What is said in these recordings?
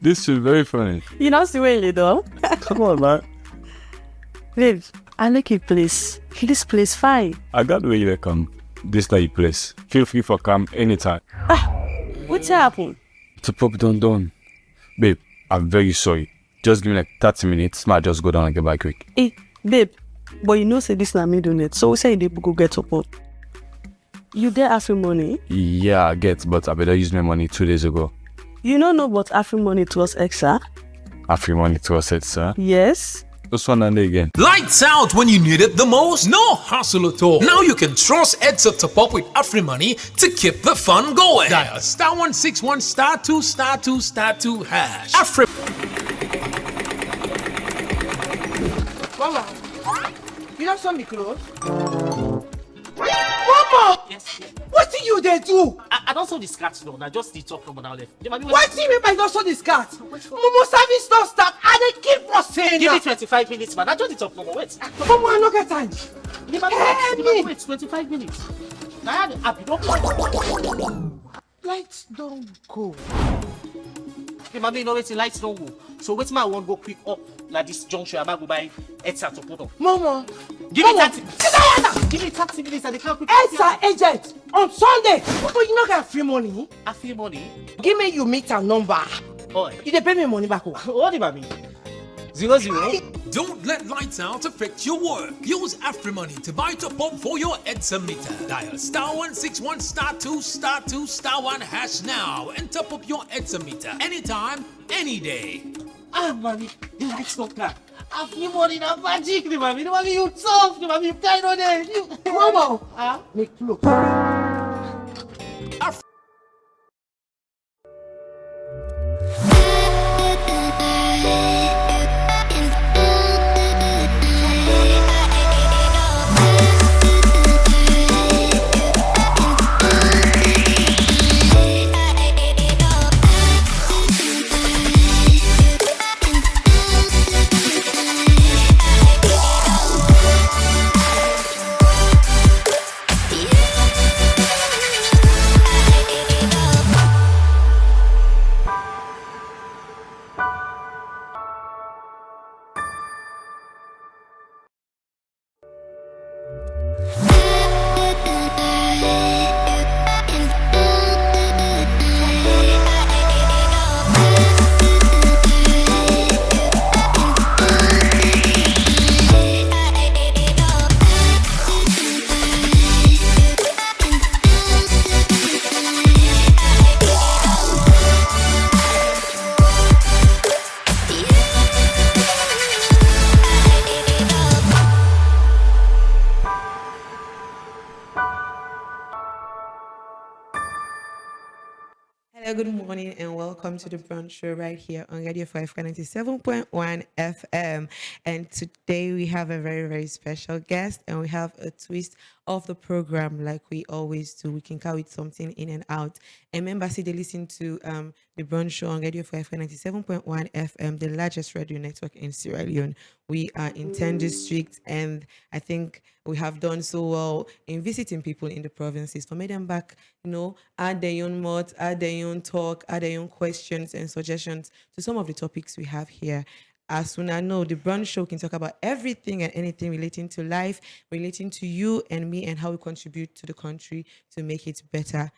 This is very funny. You know, see where you do. Come on, man. Babe, I like your place. This place fine. I got the way you come. This like your place. Feel free for come anytime. What's happened? To pop done. Babe, I'm very sorry. Just give me like 30 minutes. Might just go down and get back quick. Hey, babe, but you know say this na me doing it. So we say they go get support. You there Afrimoney? Yeah, I get, but I better use my money 2 days ago. You don't know what Afrimoney to us extra? Afrimoney to us, sir. Yes. This one and again. Lights out when you need it the most? No hassle at all. Now you can trust Ed to top up with Afrimoney to keep the fun going. Dial *161 *2 *2 *2 hash. Mama, you don't saw me clothes? Mama! Yes. What do you they do? I don't saw the scratch though. Now just the top from now left. What do you mean by not saw the skirt? Momo service not start and they keep us saying Give me that. 25 minutes, man. I just the top from wait. Mama, I don't get time. Wait, 25 minutes. Now I had the app. Don't Lights don't go. Okay, mommy, you know wait, the lights don't go. So wait, my one go quick up like this junction. I might go buy headset to put on. Mama, Give me Mama, 30. sit down. Give me 30 minutes and they can't quick. Enter agent on Sunday. But you not get free money. Afrimoney. Give me your meter number. Oh, You dey pay me money back. what do you mean? 00. Don't let lights out affect your work. Use Afrimoney to buy top up for your Edsa meter. Dial *161 *2 *2 *1 hash now and top up your Edsa meter anytime, any day. Ah, mommy, the lights not clear. Afrimoney na magic, the mommy. The mommy you tough, the mommy you kind of there. Mama, Ah, make clothes. Hello, good morning, and welcome to the Brunch Show right here on Radio 597.1 FM. And today we have a very, very special guest, and we have a twist of the program like we always do. We can carry something in and out. And remember, see, they listen to the Brunch Show on Radio 597.1 FM, the largest radio network in Sierra Leone. We are in 10 districts, and I think we have done so well in visiting people in the provinces for made them back, add their own mods, add their own talk, add their own questions and suggestions to some of the topics we have here. As soon as I know, the Brunch Show can talk about everything and anything relating to life, relating to you and me, and how we contribute to the country to make it better.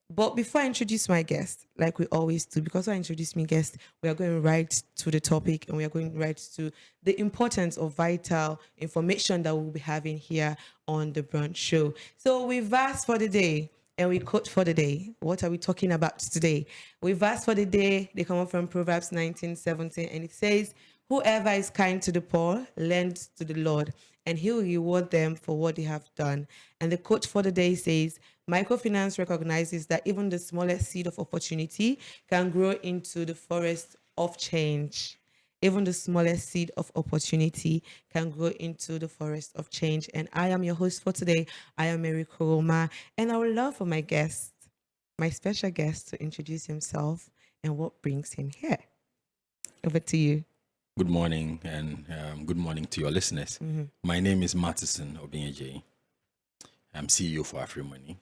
But before I introduce my guest, like we always do, because I introduce my guest, we are going right to the topic, and we are going right to the importance of vital information that we'll be having here on the Brunch Show. So we verse for the day and we quote for the day. What are we talking about today? We verse for the day, they come up from Proverbs 19:17, and it says, "Whoever is kind to the poor lends to the Lord, and he will reward them for what they have done." And the quote for the day says, "Microfinance recognizes that even the smallest seed of opportunity can grow into the forest of change." Even the smallest seed of opportunity can grow into the forest of change. And I am your host for today. I am Mary Koroma, and I would love for my guest, my special guest, to introduce himself and what brings him here. Over to you. Good morning, and good morning to your listeners. My name is Martison Obeng-Agyei. I'm CEO for Afrimoney,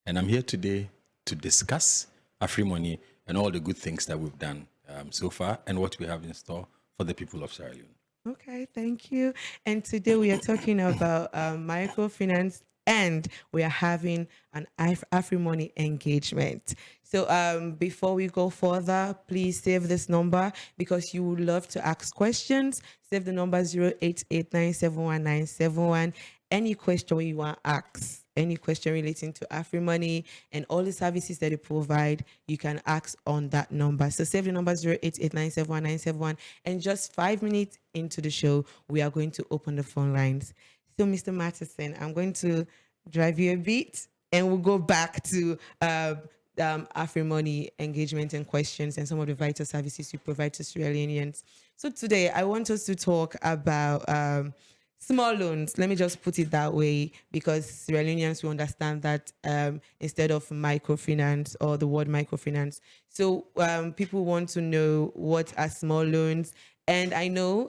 and I'm here today to discuss Afrimoney and all the good things that we've done so far and what we have in store for the people of Sierra Leone. Okay, thank you. And today we are talking about microfinance, and we are having an Afrimoney engagement. So before we go further, please save this number because you would love to ask questions. Save the number 0889719171. Any question you want to ask, any question relating to Afrimoney and all the services that they provide, you can ask on that number. So save the number 0889719171. And just 5 minutes into the show, we are going to open the phone lines. So, Mr. Martison, I'm going to drive you a beat and we'll go back to Afrimoney engagement and questions and some of the vital services we provide to Sierra Leoneans. So today, I want us to talk about small loans. Let me just put it that way because Sierra Leoneans will understand that instead of microfinance or the word microfinance. So people want to know what are small loans. And I know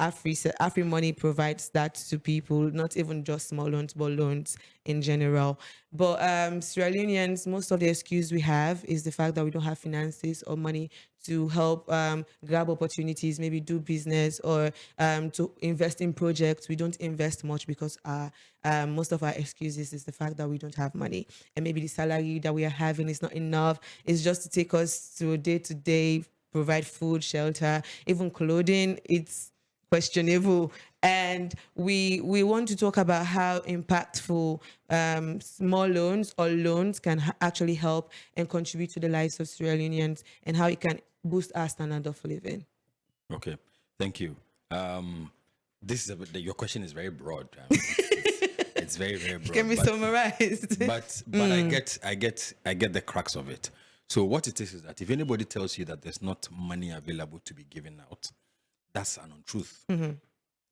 Afrimoney provides that to people, not even just small loans, but loans in general. But Sierra Leoneans, most of the excuse we have is the fact that we don't have finances or money to help grab opportunities, maybe do business or to invest in projects. We don't invest much because most of our excuses is the fact that we don't have money. And maybe the salary that we are having is not enough. It's just to take us to a day-to-day, provide food, shelter, even clothing. It's questionable. And we want to talk about how impactful small loans or loans can actually help and contribute to the lives of Sierra Leoneans and how it can boost our standard of living. Okay, thank you. Your question is very broad. It's very, very broad. Can be summarized. But I get the crux of it. So what it is that if anybody tells you that there's not money available to be given out, that's an untruth. Mm-hmm.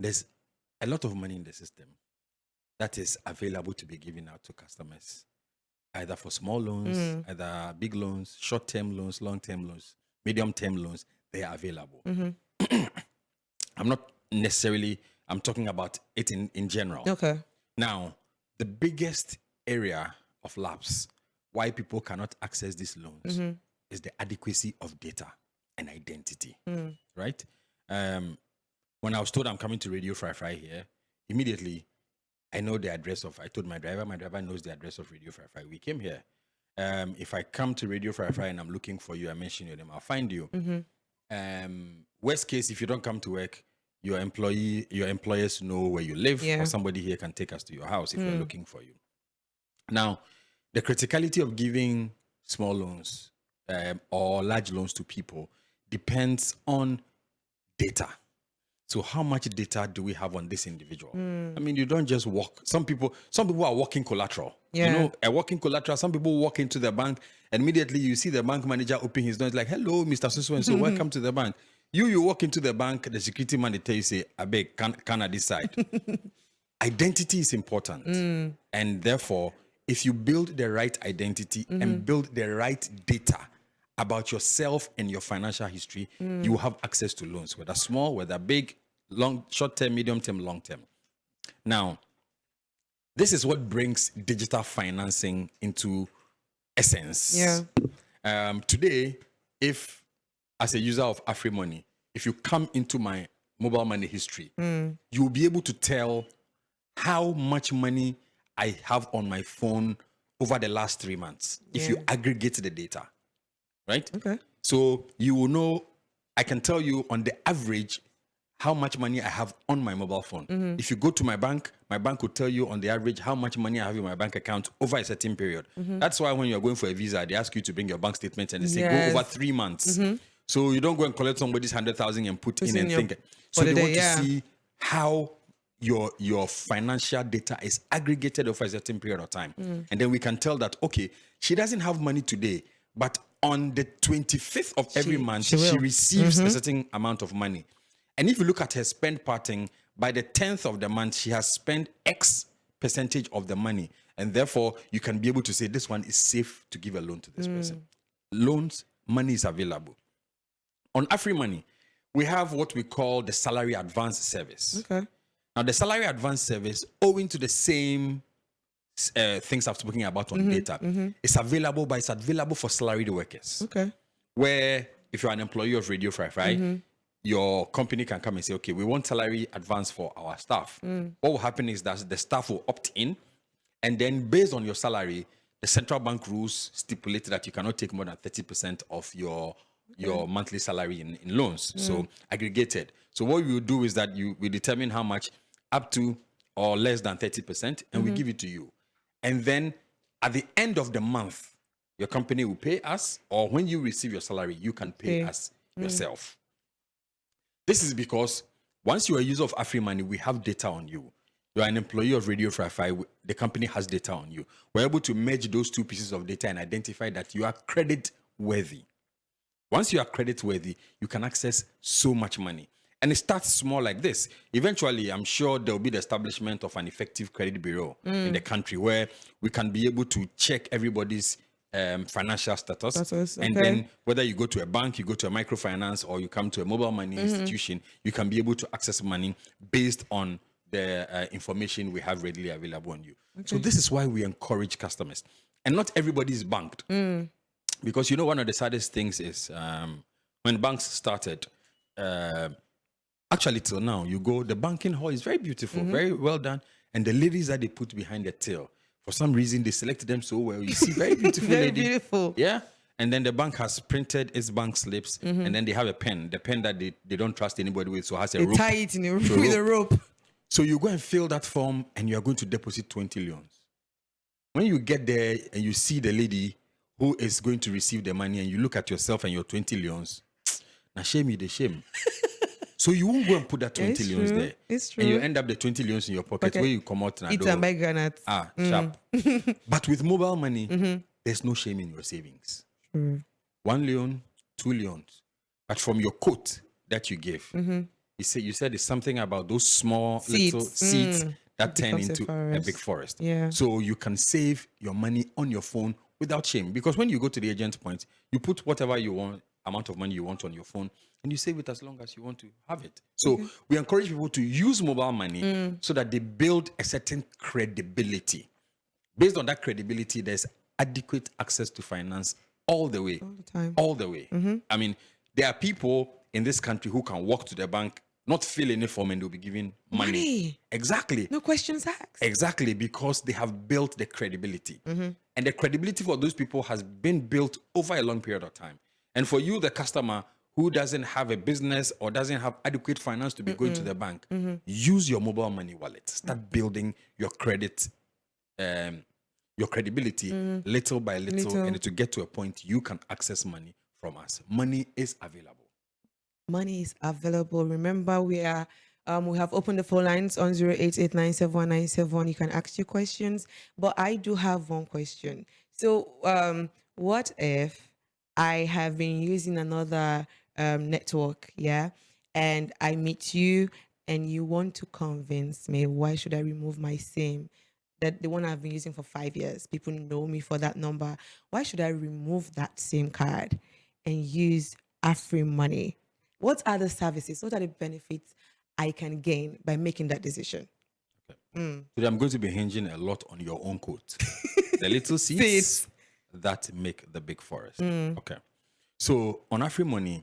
There's a lot of money in the system that is available to be given out to customers, either for small loans, either big loans, short-term loans, long-term loans, medium-term loans. They are available. Mm-hmm. I'm talking about it in general. Okay. Now, the biggest area of lapse why people cannot access these loans is the adequacy of data and identity, right? When I was told I'm coming to Radio Fry here, immediately I know the address of, I told my driver knows the address of Radio Fry. We came here. If I come to Radio Fry and I'm looking for you, I mention your name, I'll find you. Worst case, if you don't come to work, your employers know where you live, or somebody here can take us to your house if we're looking for you. Now, the criticality of giving small loans or large loans to people depends on data. So how much data do we have on this individual? I mean, you don't just walk. Some people are walking collateral. Yeah. You know, a walking collateral. Some people walk into the bank and immediately you see the bank manager open his door. It's like, hello, Mr. So-and-so, welcome to the bank. You walk into the bank, the security man, they tell you, say, Abeg, can I decide? Identity is important. And therefore, if you build the right identity and build the right data about yourself and your financial history, you will have access to loans, whether small, whether big, long, short-term, medium-term, long-term. Now, this is what brings digital financing into essence. Yeah. Today, if as a user of Afrimoney, if you come into my mobile money history, you'll be able to tell how much money I have on my phone over the last 3 months if you aggregate the data, right? Okay. So you will know, I can tell you on the average how much money I have on my mobile phone. If you go to my bank will tell you on the average how much money I have in my bank account over a certain period. That's why when you're going for a visa, they ask you to bring your bank statement and they say go over 3 months. So you don't go and collect somebody's 100,000 and put in and think. So they want to see how your financial data is aggregated over a certain period of time. And then we can tell that, okay, she doesn't have money today, but on the 25th of every month, she receives a certain amount of money. And if you look at her spend pattern, by the 10th of the month, she has spent X percentage of the money. And therefore, you can be able to say this one is safe to give a loan to this person. Loans, money is available. On Afrimoney, we have what we call the salary advance service. Okay. Now, the salary advance service, owing to the same things I've spoken about on data, is available, but it's available for salaried workers. Okay. Where if you're an employee of Radio Fry, your company can come and say, okay, we want salary advance for our staff. What will happen is that the staff will opt in, and then based on your salary, the central bank rules stipulate that you cannot take more than 30% of your monthly salary in loans. So aggregated. So what we will do is that we determine how much up to or less than 30%, and we give it to you. And then at the end of the month, your company will pay us, or when you receive your salary, you can pay us yourself. This is because once you're a user of Afrimoney, we have data on you. You're an employee of Radio Fi, the company has data on you. We're able to merge those two pieces of data and identify that you are credit worthy. Once you are credit worthy, you can access so much money. And it starts small like this. Eventually, I'm sure there will be the establishment of an effective credit bureau in the country where we can be able to check everybody's financial status. And then whether you go to a bank, you go to a microfinance, or you come to a mobile money institution, you can be able to access money based on the information we have readily available on you. So this is why we encourage customers. And not everybody is banked. Because one of the saddest things is when banks started, actually till now, you go, the banking hall is very beautiful, very well done. And the ladies that they put behind the till, for some reason, they selected them so well. You see, very beautiful Very lady. beautiful. Yeah. And then the bank has printed its bank slips, and then they have a pen, the pen that they don't trust anybody with, so has a They rope. tie it with a rope. So you go and fill that form, and you are going to deposit 20 leons. When you get there and you see the lady who is going to receive the money, and you look at yourself and your 20 leons, now shame you the shame. So you won't go and put that 20 leons there. It's true. And you end up the 20 leons in your pocket where you come out and Eat and buy granates. sharp. But with mobile money, there's no shame in your savings. 1 leon, 2 leons. But from your quote that you give, you said it's something about those small little seeds that turn into a big forest. Yeah. So you can save your money on your phone without shame. Because when you go to the agent point, you put whatever you want, amount of money you want on your phone, and you save it as long as you want to have it. So we encourage people to use mobile money so that they build a certain credibility. Based on that credibility, there's adequate access to finance all the way. All the time. All the way. I mean, there are people in this country who can walk to the bank, not fill any form, and they'll be given money. Exactly. No questions asked. Exactly, because they have built the credibility. And the credibility for those people has been built over a long period of time. And for you, the customer who doesn't have a business or doesn't have adequate finance to be going to the bank, use your mobile money wallet. Start building your credit, your credibility little by little, and to get to a point you can access money from us. Money is available. Money is available. Remember, we have opened the phone lines on 0889719171. You can ask your questions, but I do have one question. So, what if I have been using another network, and I meet you, and you want to convince me why should I remove my SIM? That the one I've been using for 5 years. People know me for that number. Why should I remove that SIM card and use Afrimoney? What are the services? What are the benefits I can gain by making that decision? Today I'm going to be hinging a lot on your own quote. The little seeds that make the big forest. Okay. So on Afrimoney,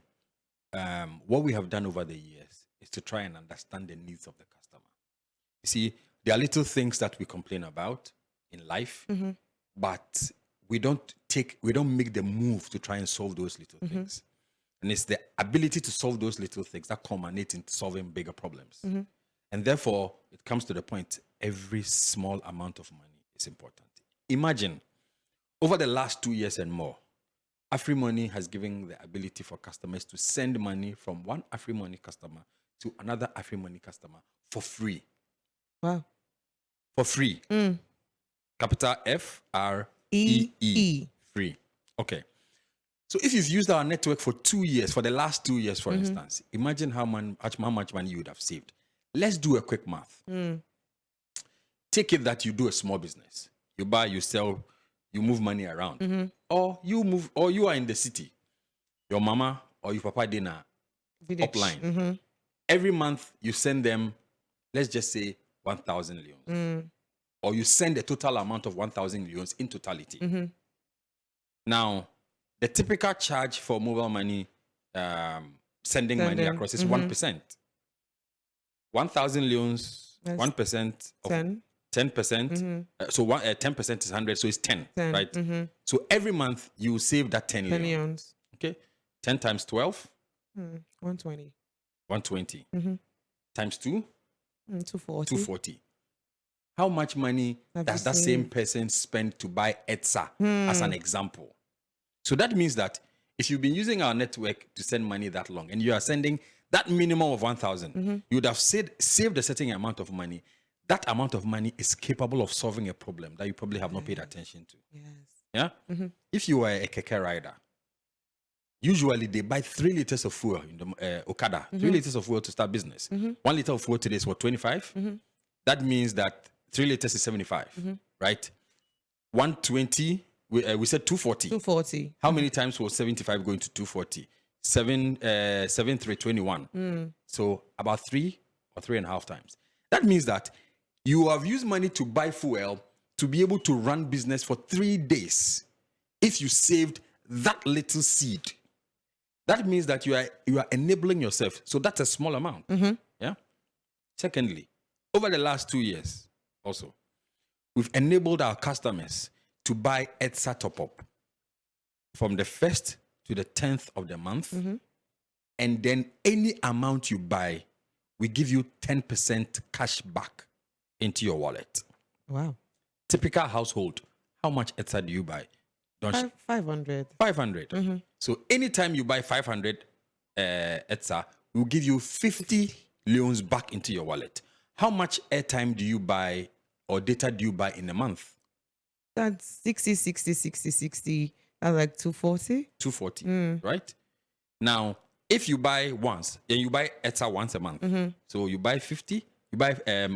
what we have done over the years is to try and understand the needs of the customer. You see, there are little things that we complain about in life, but we don't make the move to try and solve those little things. And it's the ability to solve those little things that culminate into solving bigger problems. And therefore, it comes to the point, every small amount of money is important. Imagine, over the last 2 years and more, Afrimoney has given the ability for customers to send money from one Afrimoney customer to another Afrimoney customer for free. Wow. For free. Capital F-R-E-E. Free. Okay. So if you've used our network for 2 years, for the last 2 years, for instance, imagine how much money you would have saved. Let's do a quick math. Take it that you do a small business. You buy, you sell, you move money around. Or you are in the city. Your mama or your papa dinner upline. Every month you send them, let's just say 1,000 leons. Or you send a total amount of 1,000 leons in totality. Now, the typical charge for mobile money sending money Sending, across is 1%. 1,000 loans, That's 1% of 10. 10%. So 10% is 100, so it's 10, 10, right? So every month you save that 10 10 leon. leons. Okay, 10 times 12, 120. 120. Times 2, 240. 240. How much money Have does you that same saved? person spend to buy ETSA as an example? So that means that if you've been using our network to send money that long and you are sending that minimum of 1,000, you would have saved a certain amount of money. That amount of money is capable of solving a problem that you probably have not paid attention to. Yes. Yeah? If you are a keke rider, usually they buy 3 liters of fuel in the Okada, 3 liters of fuel to start business. 1 liter of fuel today is what, 25? That means that 3 liters is 75, right? 120, we said 240. 240. How many times was 75 going to 240? 7, 3, 21. So about 3 or 3.5 times. That means that you have used money to buy fuel to be able to run business for 3 days. If you saved that little seed, that means that you are enabling yourself. So that's a small amount. Yeah. Secondly, over the last 2 years, also, we've enabled our customers to buy ETSA top-up from the 1st to the 10th of the month. And then any amount you buy, we give you 10% cash back into your wallet. Wow. Typical household, how much ETSA do you buy? 500. 500. So anytime you buy 500 ETSA, we'll give you 50 leons back into your wallet. How much airtime do you buy or data do you buy in a month? That's 60, 60, 60, 60. That's like 240. 240, right? Now, if you buy once, and you buy ETSA once a month, so you buy 50, you buy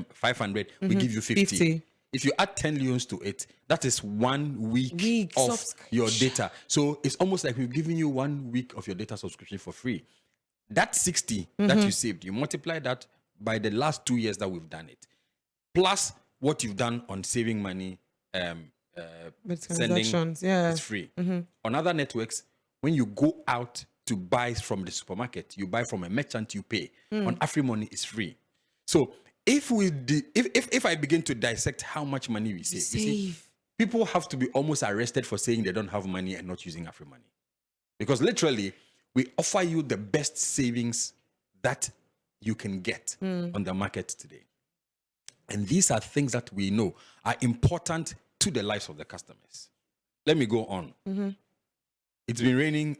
500, we give you 50. 50. If you add 10 leons to it, that is 1 week of your data. So it's almost like we've given you 1 week of your data subscription for free. That 60 that you saved, you multiply that by the last 2 years that we've done it, plus what you've done on saving money, With sending, transactions, yeah. it's free. On other networks, when you go out to buy from the supermarket, you buy from a merchant, you pay. On Afrimoney, it's free. So if I begin to dissect how much money we save, you see, people have to be almost arrested for saying they don't have money and not using Afrimoney. Because literally, we offer you the best savings that you can get on the market today. And these are things that we know are important to the lives of the customers. Let me go on. It's been raining.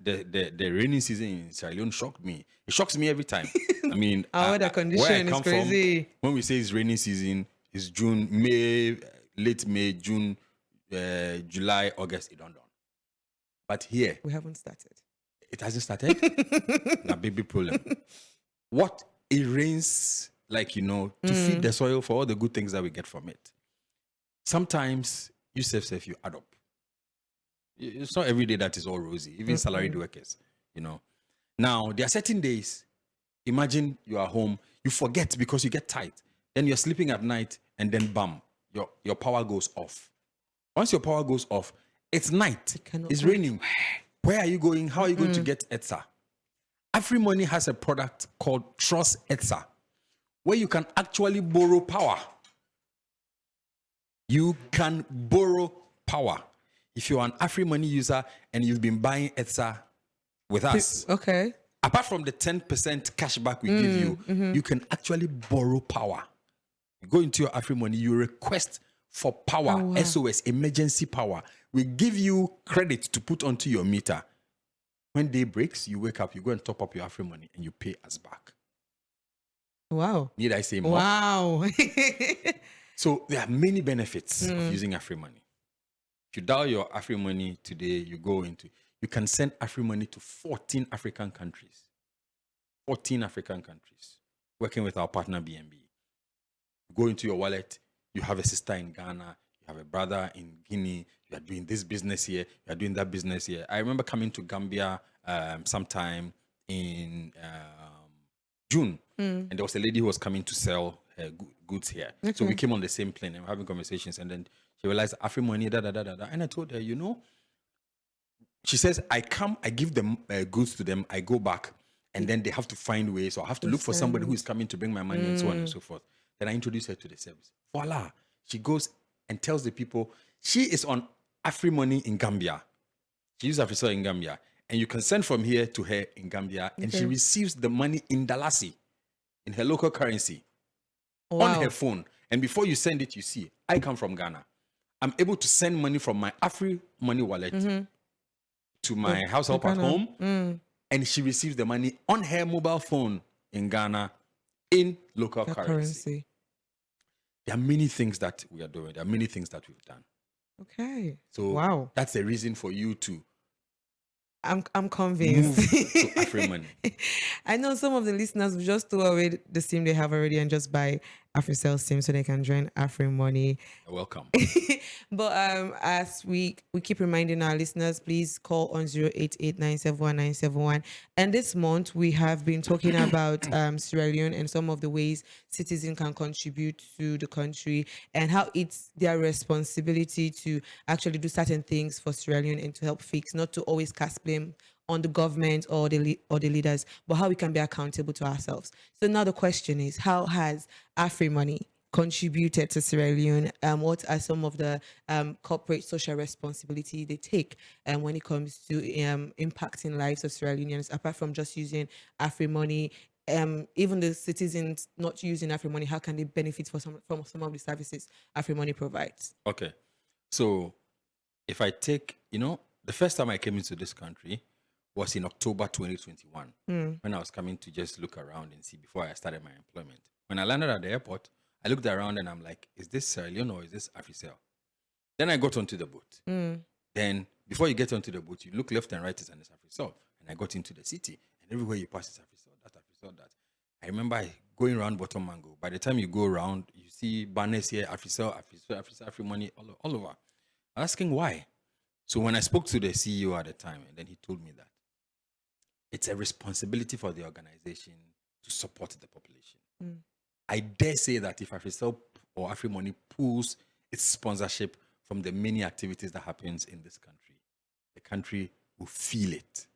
The raining season in Sierra Leone shocked me. It shocks me every time. I mean, Our weather condition is crazy. When we say it's raining season, it's June, May, late May, June, July, August, it don't done. But here, We haven't started. it hasn't started. A big problem. What it rains like, to feed the soil for all the good things that we get from it. Sometimes you you add up. It's not every day that is all rosy, even salaried workers, Now, there are certain days, imagine you are home, you forget because you get tight. Then you're sleeping at night and then bam, your power goes off. Once your power goes off, it's night, it's raining. Where are you going? How are you going to get ETSA? Afrimoney has a product called Trust ETSA, where you can actually borrow power. You can borrow power. If you're an Afrimoney user and you've been buying ETSA with us, Okay. apart from the 10% cashback we give you, you can actually borrow power. You go into your Afrimoney, you request for power, SOS, emergency power. We give you credit to put onto your meter. When day breaks, you wake up, you go and top up your Afrimoney and you pay us back. Wow. Need I say more? Wow. So there are many benefits of using Afrimoney. If you dial your Afrimoney today, you can send Afrimoney to 14 African countries. 14 African countries. Working with our partner BNB. You go into your wallet, you have a sister in Ghana, you have a brother in Guinea, you are doing this business here, you are doing that business here. I remember coming to Gambia sometime in June, and there was a lady who was coming to sell her goods here. So we came on the same plane and we're having conversations, and then she realized Afrimoney, And I told her, she says, I come, I give them goods to them, I go back, and then they have to find ways, or I have to look for somebody who is coming to bring my money and so on and so forth. Then I introduce her to the service. Voila. She goes and tells the people, she is on Afrimoney in Gambia. She uses Africell in Gambia. And you can send from here to her in Gambia, and she receives the money in Dalasi, in her local currency, on her phone. And before you send it, you see, I come from Ghana. I'm able to send money from my Afrimoney wallet to my household at home, and she receives the money on her mobile phone in Ghana in local currency. There are many things that we are doing. There are many things that we've done. Okay. So that's the reason for you to I'm convinced. move to Afrimoney. I know some of the listeners will just throw away the SIM they have already and just buy Africell SIM so they can join Afrimoney. You're welcome. But as we keep reminding our listeners, please call on 088-971-971. And this month we have been talking about Sierra Leone and some of the ways citizens can contribute to the country and how it's their responsibility to actually do certain things for Sierra Leone and to help fix, not to always cast blame on the government or the leaders, but how we can be accountable to ourselves. So now the question is, how has Afrimoney contributed to Sierra Leone? What are some of the corporate social responsibility they take when it comes to impacting lives of Sierra Leoneans, apart from just using Afrimoney? Even the citizens not using Afrimoney, how can they benefit from some of the services Afrimoney provides? Okay. So if I take, the first time I came into this country was in October 2021, when I was coming to just look around and see before I started my employment. When I landed at the airport, I looked around and I'm like, is this Sierra Leone or is this Africell? Then I got onto the boat. Then before you get onto the boat, you look left and right, and it's Africell. And I got into the city, and everywhere you pass is Africell, that. I remember going around Bottom Mango. By the time you go around, you see banners here, Africell, Afrimoney, all over. Asking why. So when I spoke to the CEO at the time, and then he told me that it's a responsibility for the organization to support the population. I dare say that if Africell or Afrimoney pulls its sponsorship from the many activities that happens in this country, the country will feel it,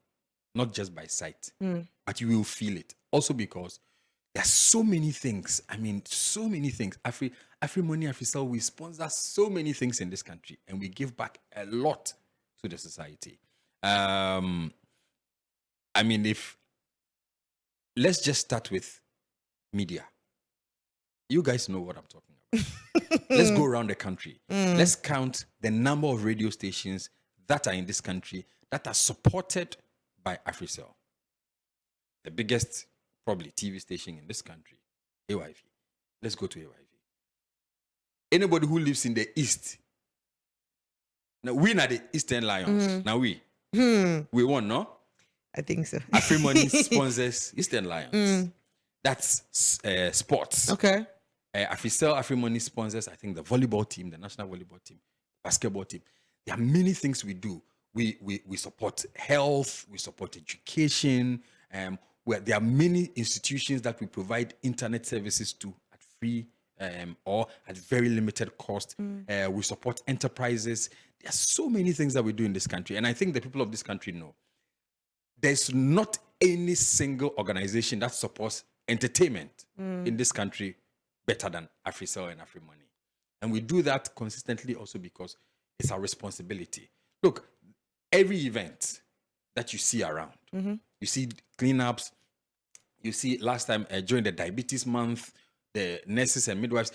not just by sight, but you will feel it. Also because there are so many things. I mean, so many things. Afrimoney, Africell, we sponsor so many things in this country, and we give back a lot to the society. I mean, let's just start with media. You guys know what I'm talking about. Let's go around the country. Let's count the number of radio stations that are in this country that are supported by Africell. The biggest, probably, TV station in this country, AYV. Let's go to AYV. Anybody who lives in the East, now we are the Eastern Lions. Now we won, no? I think so. Afrimoney sponsors Eastern Lions. That's sports. Okay. Africell, Afrimoney sponsors, I think, the volleyball team, the national volleyball team, basketball team. There are many things we do. We support health, we support education. Where there are many institutions that we provide internet services to at free or at very limited cost. We support enterprises. There are so many things that we do in this country. And I think the people of this country know there's not any single organization that supports entertainment in this country better than Africell and Afrimoney. And we do that consistently also because it's our responsibility. Look, every event that you see around, you see cleanups, you see last time during the diabetes month, the nurses and midwives,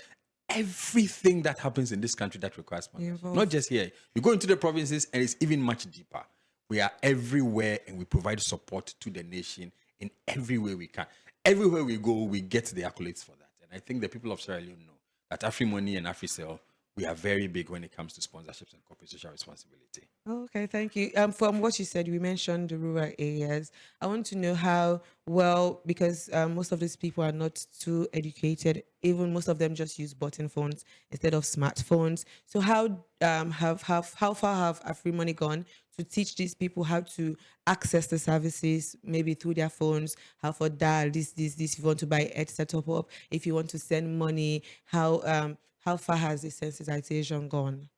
everything that happens in this country that requires sponsorship. Not just here. You go into the provinces and it's even much deeper. We are everywhere and we provide support to the nation in every way we can. Everywhere we go, we get the accolades for that. And I think the people of Sierra Leone know that Afrimoney and Africell, we are very big when it comes to sponsorships and corporate social responsibility. Okay, thank you. From what you said, we mentioned the rural areas. I want to know how well, because most of these people are not too educated. Even most of them just use button phones instead of smartphones. So how far have Afrimoney gone to teach these people how to access the services, maybe through their phones, how for dial this, if you want to buy Ed setup up, if you want to send money, how far has the sensitization gone?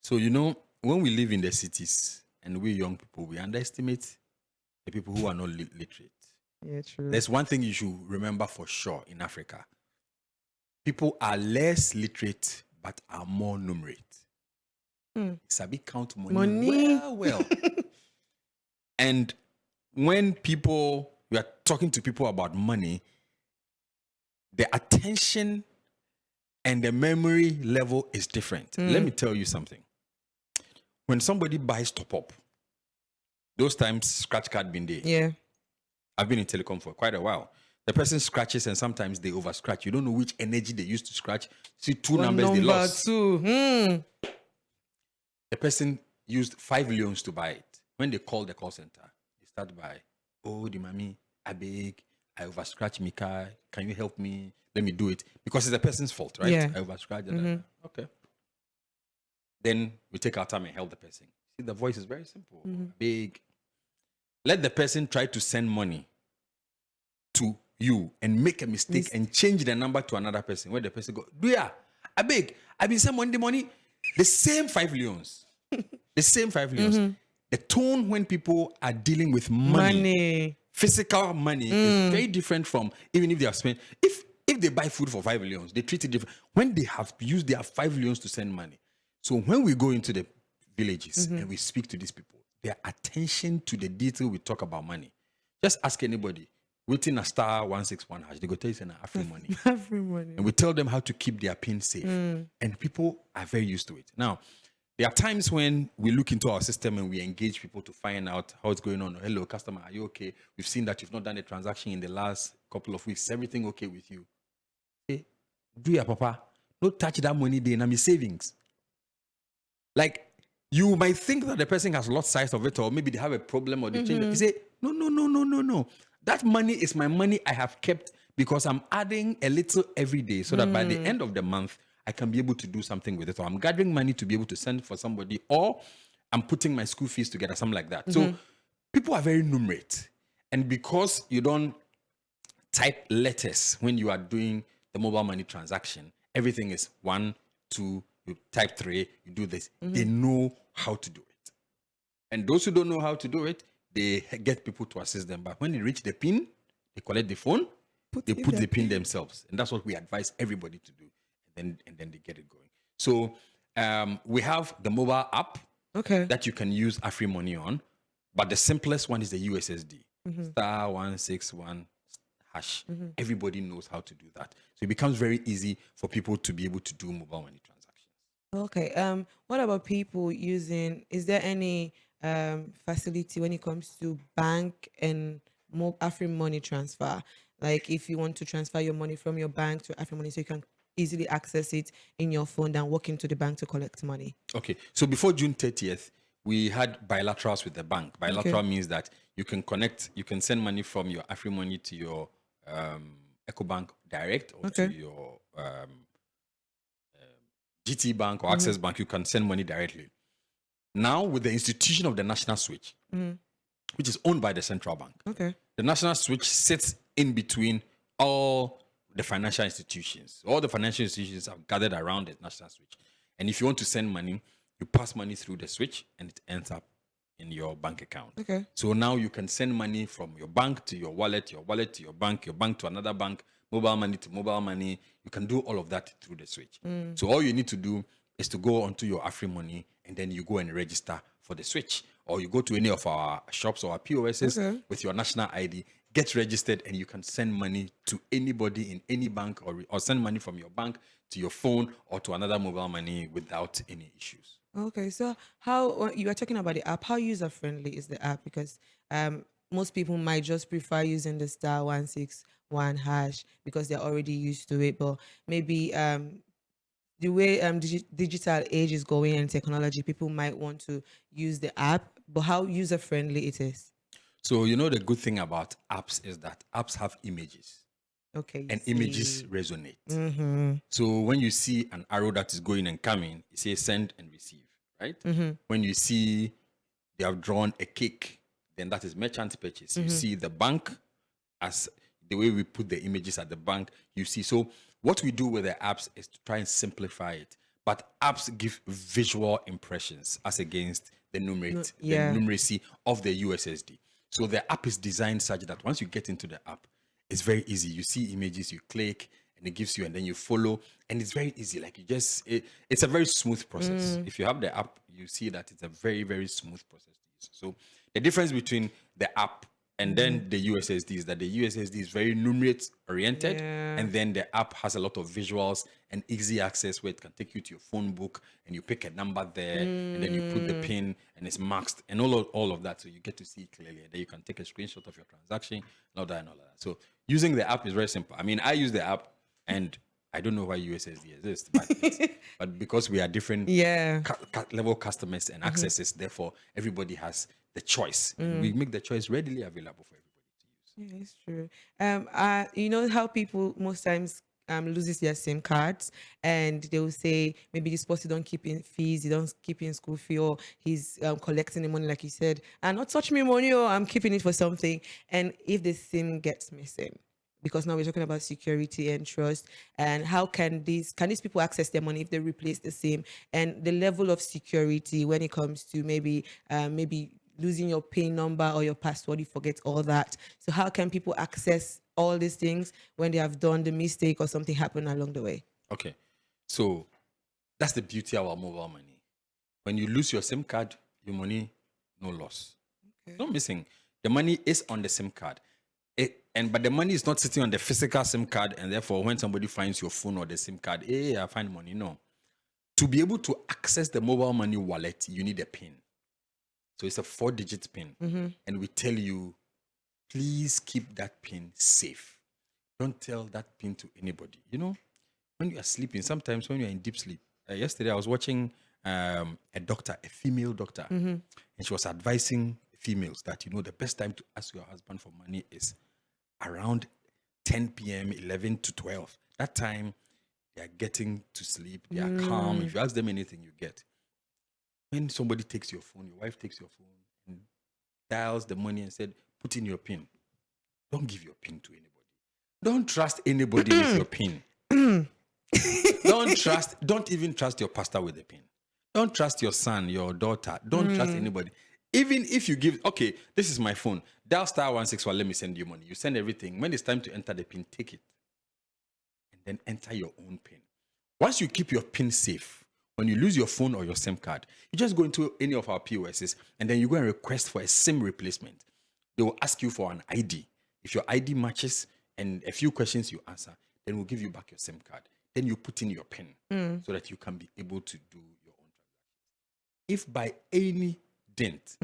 So, when we live in the cities, and we young people, we underestimate the people who are not literate. Yeah, true. There's one thing you should remember for sure in Africa. People are less literate but are more numerate. It's a big count money. Well. And when we are talking to people about money, the attention and the memory level is different. Let me tell you something. When somebody buys top up, those times scratch card been there. Yeah. I've been in telecom for quite a while. The person scratches and sometimes they over scratch. You don't know which energy they used to scratch. See two numbers they lost. Two. The person used 5 millions to buy it. When they call the call center, they start by, oh, the mommy, I beg, I over scratch my car. Can you help me? Let me do it. Because it's the person's fault, right? Yeah. I over scratch. Okay. Then we take our time and help the person. See, the voice is very simple. Big. Let the person try to send money to you and make a mistake and change the number to another person. Where the person go, yeah, I beg, I've been sending the money. The same 5 millions. The same 5 millions. The tone when people are dealing with money. Physical money is very different from even if they have spent. If they buy food for 5 millions, they treat it different. When they have used their 5 millions to send money. So when we go into the villages and we speak to these people, their attention to the detail we talk about money. Just ask anybody, waiting a star 161 hash, they go tell you it's an Afrimoney. Afrimoney. And we tell them how to keep their pin safe. And people are very used to it. Now, there are times when we look into our system and we engage people to find out how it's going on. Hello, customer, are you okay? We've seen that you've not done a transaction in the last couple of weeks. Is everything okay with you? Hey, do ya, papa? Don't touch that money there. Now, my savings. Like, you might think that the person has lost sight of it, or maybe they have a problem, or they change it. You say, no. That money is my money I have kept because I'm adding a little every day so that by the end of the month, I can be able to do something with it. Or I'm gathering money to be able to send for somebody, or I'm putting my school fees together, something like that. So people are very numerate. And because you don't type letters when you are doing the mobile money transaction, everything is 1, 2, you type 3, you do this. They know how to do it. And those who don't know how to do it, they get people to assist them. But when they reach the pin, they collect the phone, they put the pin themselves. And that's what we advise everybody to do. And then they get it going. So we have the mobile app that you can use Afrimoney on. But the simplest one is the USSD. Star 161 hash. Everybody knows how to do that. So it becomes very easy for people to be able to do mobile money transactions. Okay. What about people using? Is there any facility when it comes to bank and Afrimoney transfer? Like if you want to transfer your money from your bank to Afrimoney, so you can easily access it in your phone than walk into the bank to collect money. Okay. So before June 30th, we had bilaterals with the bank. Bilateral means that you can connect, you can send money from your Afrimoney to your EcoBank Direct or to your GT Bank or Access Bank. You can send money directly. Now, with the institution of the national switch, which is owned by the central bank, the national switch sits in between all the financial institutions. All the financial institutions have gathered around the national switch. And if you want to send money, you pass money through the switch and it ends up in your bank account. So now you can send money from your bank to your wallet to your bank to another bank, mobile money to mobile money. You can do all of that through the switch. So all you need to do is to go onto your Afrimoney and then you go and register for the switch. Or you go to any of our shops or our POSs with your national ID, get registered, and you can send money to anybody in any bank or send money from your bank to your phone or to another mobile money without any issues. Okay, so how you are talking about the app? How user friendly is the app? Because most people might just prefer using the star 161 hash because they're already used to it. But maybe the way digital age is going and technology, people might want to use the app. But how user friendly it is? So you know the good thing about apps is that apps have images. And images resonate. So when you see an arrow that is going and coming, you say send and receive, right? When you see they have drawn a cake, then that is merchant purchase. You see the bank as the way we put the images at the bank, you see. So what we do with the apps is to try and simplify it. but apps give visual impressions as against the the yeah. numeracy of the USSD. So the app is designed such that once you get into the app, it's very easy. You see images, you click, and it gives you, and then you follow, and it's very easy. Like it's a very smooth process. If you have the app, you see that it's a very, very smooth process to use. So the difference between the app and then the USSD is that the USSD is very numerate oriented, and then the app has a lot of visuals and easy access where it can take you to your phone book and you pick a number there, and then you put the pin and it's masked and all of that, so you get to see it clearly. And then you can take a screenshot of your transaction and all that and all that. So using the app is very simple. I mean, I use the app, and I don't know why USSD exists, but but because we are different level customers and accesses, therefore everybody has the choice. And we make the choice readily available for everybody to use. Yeah, it's true. You know how people most times loses their SIM cards, and they will say maybe this person don't keep in fees, he don't keep in school fee, or he's collecting the money like you said, and not touch me money, or I'm keeping it for something. And if the SIM gets missing, because now we're talking about security and trust, and how can these people access their money if they replace the SIM, and the level of security when it comes to maybe losing your PIN number or your password, you forget all that. So how can people access all these things when they have done the mistake or something happened along the way? Okay, so that's the beauty of our mobile money. When you lose your SIM card, your money no loss, no missing. The money is on the SIM card. But the money is not sitting on the physical SIM card, and therefore when somebody finds your phone or the SIM card, hey, I find money. No. To be able to access the mobile money wallet, you need a PIN. So it's a 4-digit PIN. And we tell you, please keep that PIN safe. Don't tell that PIN to anybody. You know, when you are sleeping, sometimes when you're in deep sleep. Yesterday I was watching a doctor, a female doctor, and she was advising females that, you know, the best time to ask your husband for money is around 10 p.m., 11 to 12. That time, they are getting to sleep. They are calm. If you ask them anything, you get. When somebody takes your phone, your wife takes your phone and dials the money and said, put in your PIN. Don't give your PIN to anybody. Don't trust anybody with your PIN. Don't even trust your pastor with the PIN. Don't trust your son, your daughter. Don't trust anybody. Even if you give, okay, this is my phone. Dial *161, let me send you money. You send everything. When it's time to enter the PIN, take it. And then enter your own PIN. Once you keep your PIN safe, when you lose your phone or your SIM card, you just go into any of our POSs and then you go and request for a SIM replacement. They will ask you for an ID. If your ID matches and a few questions you answer, then we'll give you back your SIM card. Then you put in your PIN so that you can be able to do your own transactions. If by any dint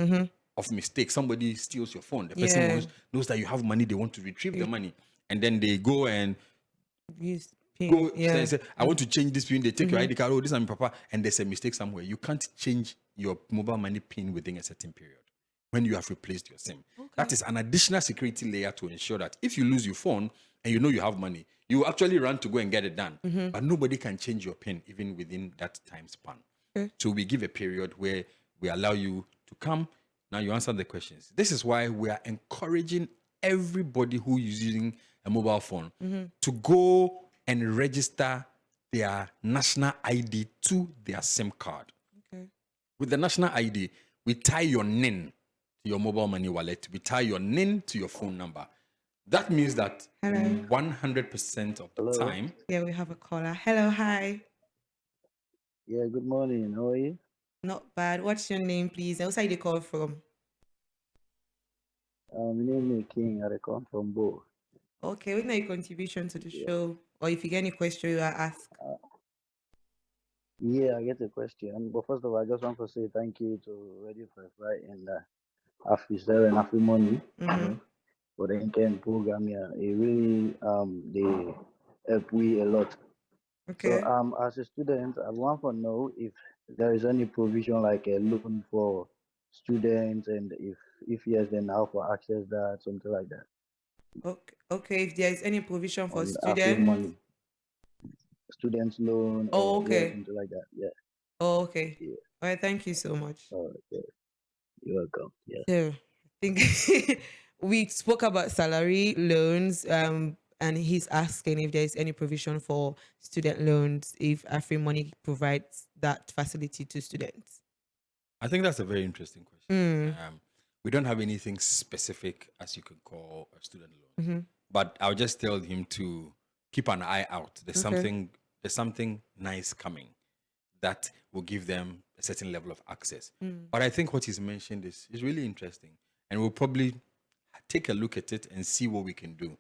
of mistake somebody steals your phone, the person knows that you have money, they want to retrieve the money, and then they go and use PIN. say, I want to change this PIN. They take your ID card. Oh, this is my papa, and there's a mistake somewhere. You can't change your mobile money PIN within a certain period when you have replaced your SIM. That is an additional security layer to ensure that if you lose your phone and you know you have money, you actually run to go and get it done. But nobody can change your PIN even within that time span. So we give a period where we allow you to come. Now you answer the questions. This is why we are encouraging everybody who is using a mobile phone to go and register their national ID to their SIM card. With the national ID, we tie your NIN to your mobile money wallet. We tie your NIN to your phone number. That means that 100% of the time. Yeah, we have a caller. Hello, hi. Yeah, good morning. How are you? Not bad. What's your name, please? And where are you call from? My name is King. I come from Bo. Okay, what's your contribution to the show? Or if you get any question, you are ask. Yeah, I get a question. But first of all, I just want to say thank you to Radio 55 and Afri and Afrimoney for the weekend program. Yeah, it really they help we a lot. Okay. So as a student, I want to know if there is any provision like a loan for students, and if yes, then how to access that, something like that. Okay. If there is any provision for On students. Afrimoney, students loan. Oh, or, okay. yeah, something like that. Yeah. Oh, okay. Yeah. All right. Thank you so much. Okay. You're welcome. Yeah. So I think we spoke about salary loans, and he's asking if there is any provision for student loans if Afrimoney provides that facility to students. I think that's a very interesting question. We don't have anything specific as you could call a student loan, but I'll just tell him to keep an eye out. There's something nice coming that will give them a certain level of access. But I think what he's mentioned is really interesting, and we'll probably take a look at it and see what we can do.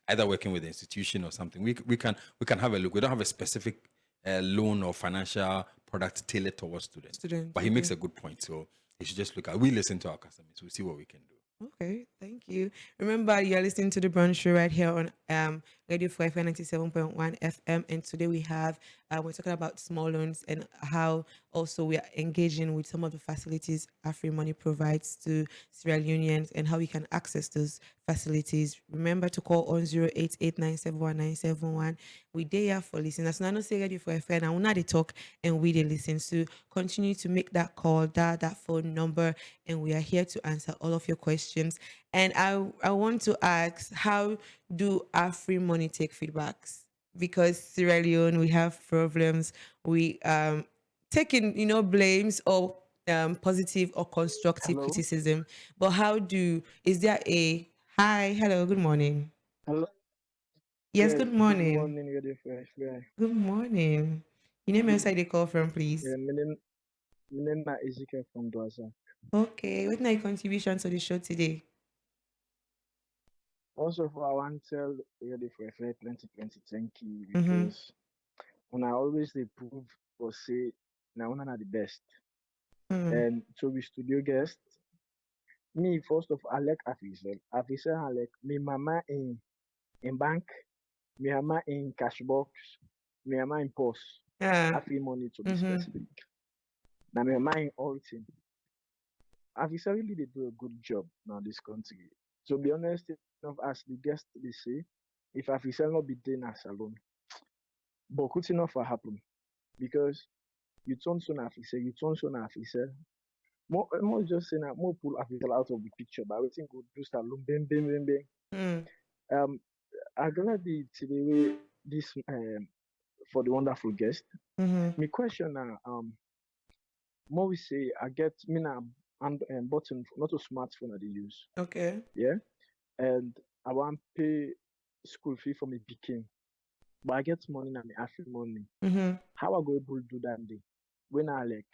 Either working with the institution or something, we can have a look. We don't have a specific loan or financial product tailored towards students. But he makes a good point. So you should just look at. We listen to our customers. We'll see what we can do. Okay, thank you. Remember, you're listening to the Brunch Show right here on Radio 597.1 FM, and today we're talking about small loans and how also we are engaging with some of the facilities Afrimoney provides to Sierra Leoneans and how we can access those facilities. Remember to call on 088-971-971. We there for listeners. Now, I don't say Radio 5 FM. I will not talk and we they listen. So continue to make that call, that phone number, and we are here to answer all of your questions. And I want to ask, how do Afrimoney take feedbacks? Because Sierra Leone, we have problems. We taking blames or positive or constructive criticism. But is there a hello, good morning. Hello. Yes, good morning. Good morning, Radio Fresh. Good morning. Your name and side they call from, please. My name is Ezekiel from Dwaza. Okay, what is your contribution to the show today? Also, I want to tell Radio Fresh 2020 thank you, because when I always they prove or say now one are the best. And to be studio guest, me first of all, I like Afisel. Afisel I like me mama in bank, me mama in cash box, me mama in post. Afrimoney to be specific. Now me mama in all thing. Afisel really they do a good job now this country. To be honest, enough as the guest they say, if Afisel not be there as alone, but good enough will happen, because you turn so na Afisel. More just saying that more pull Africa out of the picture, but we think we'll just alone bang. I'm gonna be today with this for the wonderful guest. My question now, more we say I get me now and button not a smartphone that they use. Okay. Yeah, and I want pay school fee for me picking, but I get money now me Afrimoney. How I go able to do that day? When I like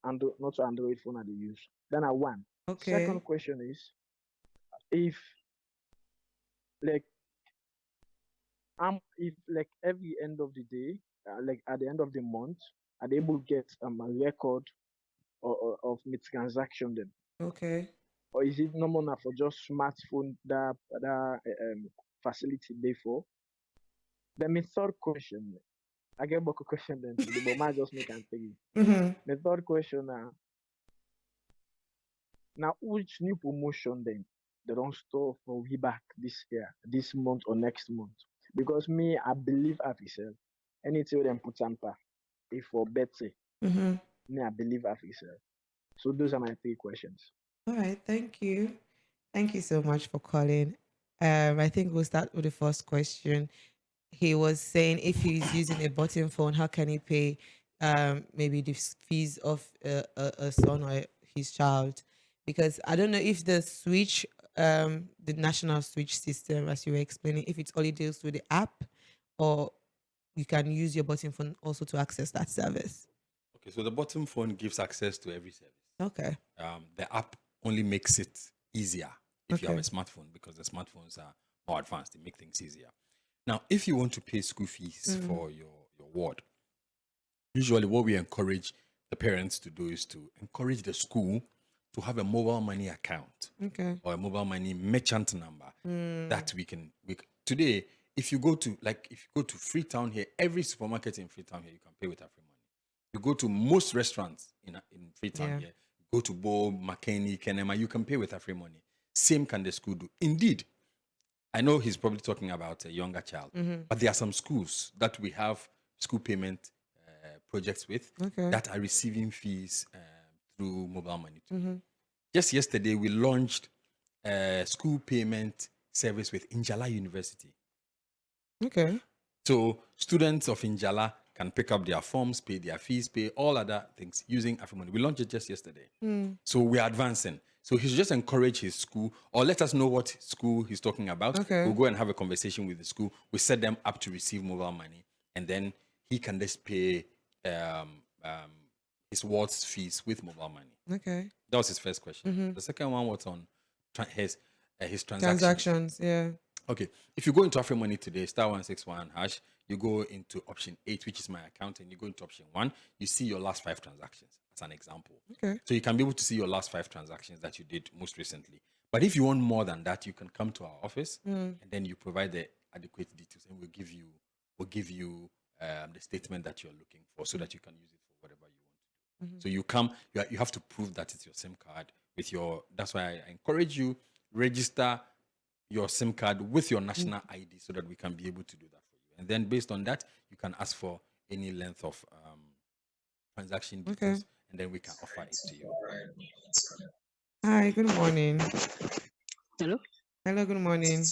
not to Android phone that they use. Then I one. Okay. Second question is, if like every end of the day, like at the end of the month, are they able to get a record of my transaction then? Okay. Or is it normal now for just smartphone that facility they for? Then my third question, I get a question then, but might just make an three. The third question now which new promotion then they don't store for we back this year, this month or next month? Because me, I believe Afisel. Anything them put sampa, if for better, me I believe Afisel. So those are my three questions. All right, thank you. Thank you so much for calling. I think we'll start with the first question. He was saying if he's using a button phone, how can he pay maybe the fees of a son or his child? Because I don't know if the switch, the national switch system, as you were explaining, if it only deals with the app, or you can use your button phone also to access that service. Okay, so the button phone gives access to every service. Okay. The app only makes it easier if you have a smartphone, because the smartphones are more advanced. They make things easier. Now, if you want to pay school fees for your ward, usually what we encourage the parents to do is to encourage the school to have a mobile money account, or a mobile money merchant number that we can. Today, if you go to Freetown here, every supermarket in Freetown here, you can pay with Afrimoney. You go to most restaurants in Freetown here, go to Bo, McKinney, Kenema, you can pay with Afrimoney. Same can the school do. Indeed, I know he's probably talking about a younger child, but there are some schools that we have school payment projects with that are receiving fees through mobile money too. Just yesterday, we launched school payment service with Injala University. Okay. So students of Injala can pick up their forms, pay their fees, pay all other things using Afrimoney. We launched it just yesterday. So we are advancing. So he should just encourage his school or let us know what school he's talking about. Okay. We'll go and have a conversation with the school. We set them up to receive mobile money. And then he can just pay his wards fees with mobile money. Okay. That was his first question. The second one was on his transactions. Transactions, yeah. Okay. If you go into Afrimoney today, *161#, you go into option 8, which is my account, and you go into option 1, you see your last 5 transactions, as an example. Okay. So you can be able to see your last 5 transactions that you did most recently. But if you want more than that, you can come to our office and then you provide the adequate details, and we'll give you the statement that you're looking for so that you can use it for whatever you want to do. So you have to prove that it's your SIM card with your. That's why I encourage you, register your SIM card with your national ID so that we can be able to do that for you. And then based on that, you can ask for any length of transaction details, and then we can offer it to you. Hi, good morning. Hello? Hello, good morning.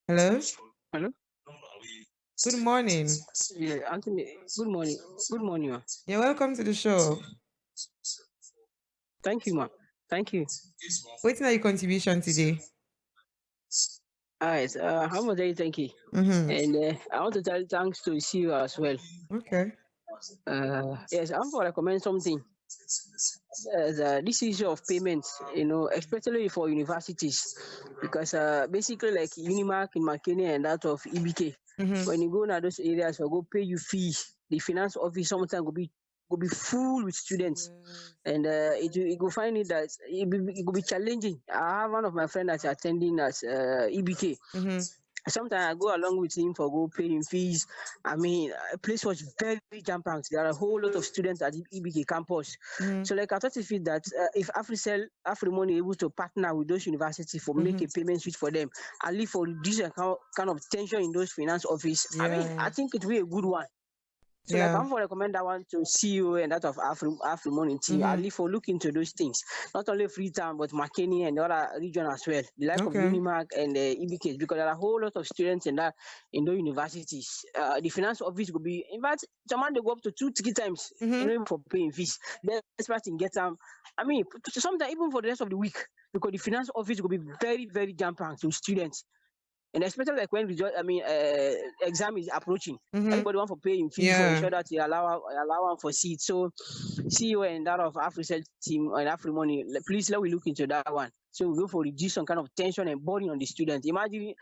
Hello? Hello? Good morning. Yeah, Anthony, good morning. Good morning, ma. You're welcome to the show. Thank you, ma. Thank you. What's your contribution today? All right. How much are you thanking? And I want to tell you thanks to see you as well. Okay. Yes, I want to recommend something. This issue of payments, especially for universities, because basically like Unimark in Makeni and that of EBK, when you go in those areas, will go pay you fees. The finance office sometimes will be full with students, and it will find it that it will be challenging. I have one of my friends that's attending at EBK. Sometimes I go along with him for go paying fees. I mean, a place was very, very jam-packed. There are a whole lot of students at the EBK campus. So like I thought if it that if Afrimoney able to partner with those universities for make a payment switch for them, at least for reduce kind of tension in those finance office. I mean, I think it will be a good one. So like I'm for recommend that one to CEO and that of Afrimoney team. At least for look into those things. Not only Freetown but Makeni and the other region as well. The like of Unimark and EBK, because there are a whole lot of students in those universities. The finance office will be, in fact, someone they go up to 2-3 times for paying fees. Then expecting get them. I mean, sometimes even for the rest of the week, because the finance office will be very, very jam-packed with students. And especially like when exam is approaching, everybody want for paying fees to ensure that you allow for seats. So CEO and that of AfriCell team and Afrimoney, please let we look into that one. So we go for reduce some kind of tension and burden on the student. Imagine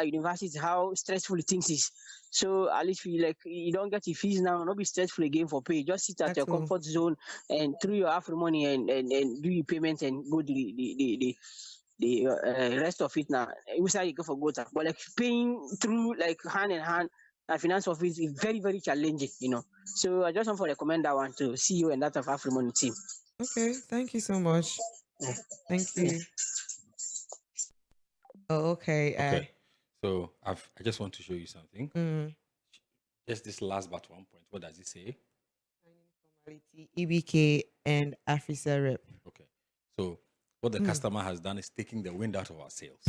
universities how stressful things is. So at least feel like you don't get your fees now, not be stressful again for pay. Just sit at your comfort zone and through your Afrimoney and do your payment and go to the rest of it now. We say you go for go but like paying through like hand in hand finance office is very, very challenging, So I just want to recommend that one to CEO and that of Afrimoney team. Okay, thank you so much. Thank you. Oh, okay. Okay. So I just want to show you something. Just this last but one point. What does it say? EBK and Afrisa Rep. Okay. So what the customer has done is taking the wind out of our sails.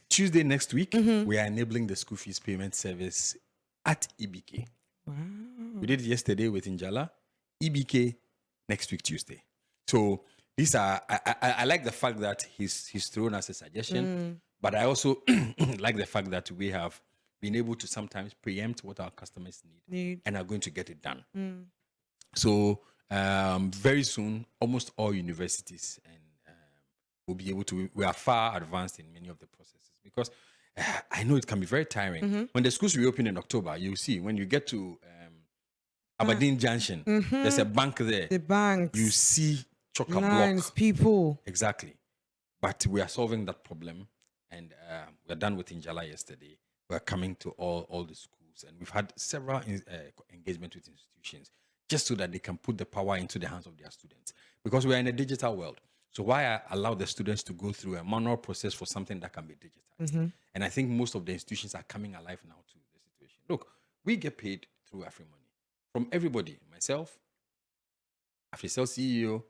Tuesday next week, we are enabling the school fees payment service at EBK. Wow. We did it yesterday with Injala. EBK next week, Tuesday. So these are, I like the fact that he's thrown us a suggestion, but I also like the fact that we have been able to sometimes preempt what our customers need and are going to get it done. So very soon, almost all universities and will be able to. We are far advanced in many of the processes because I know it can be very tiring. When the schools reopen in October, you'll see when you get to Aberdeen Junction, there's a bank there. The banks. You see chocolate lines, people. Exactly. But we are solving that problem, and we're done with Injala yesterday. We're coming to all the schools, and we've had several engagement with institutions just so that they can put the power into the hands of their students. Because we're in a digital world. So why I allow the students to go through a manual process for something that can be digitized? And I think most of the institutions are coming alive now to the situation. Look, we get paid through Afrimoney from everybody, myself, AfriCell CEO,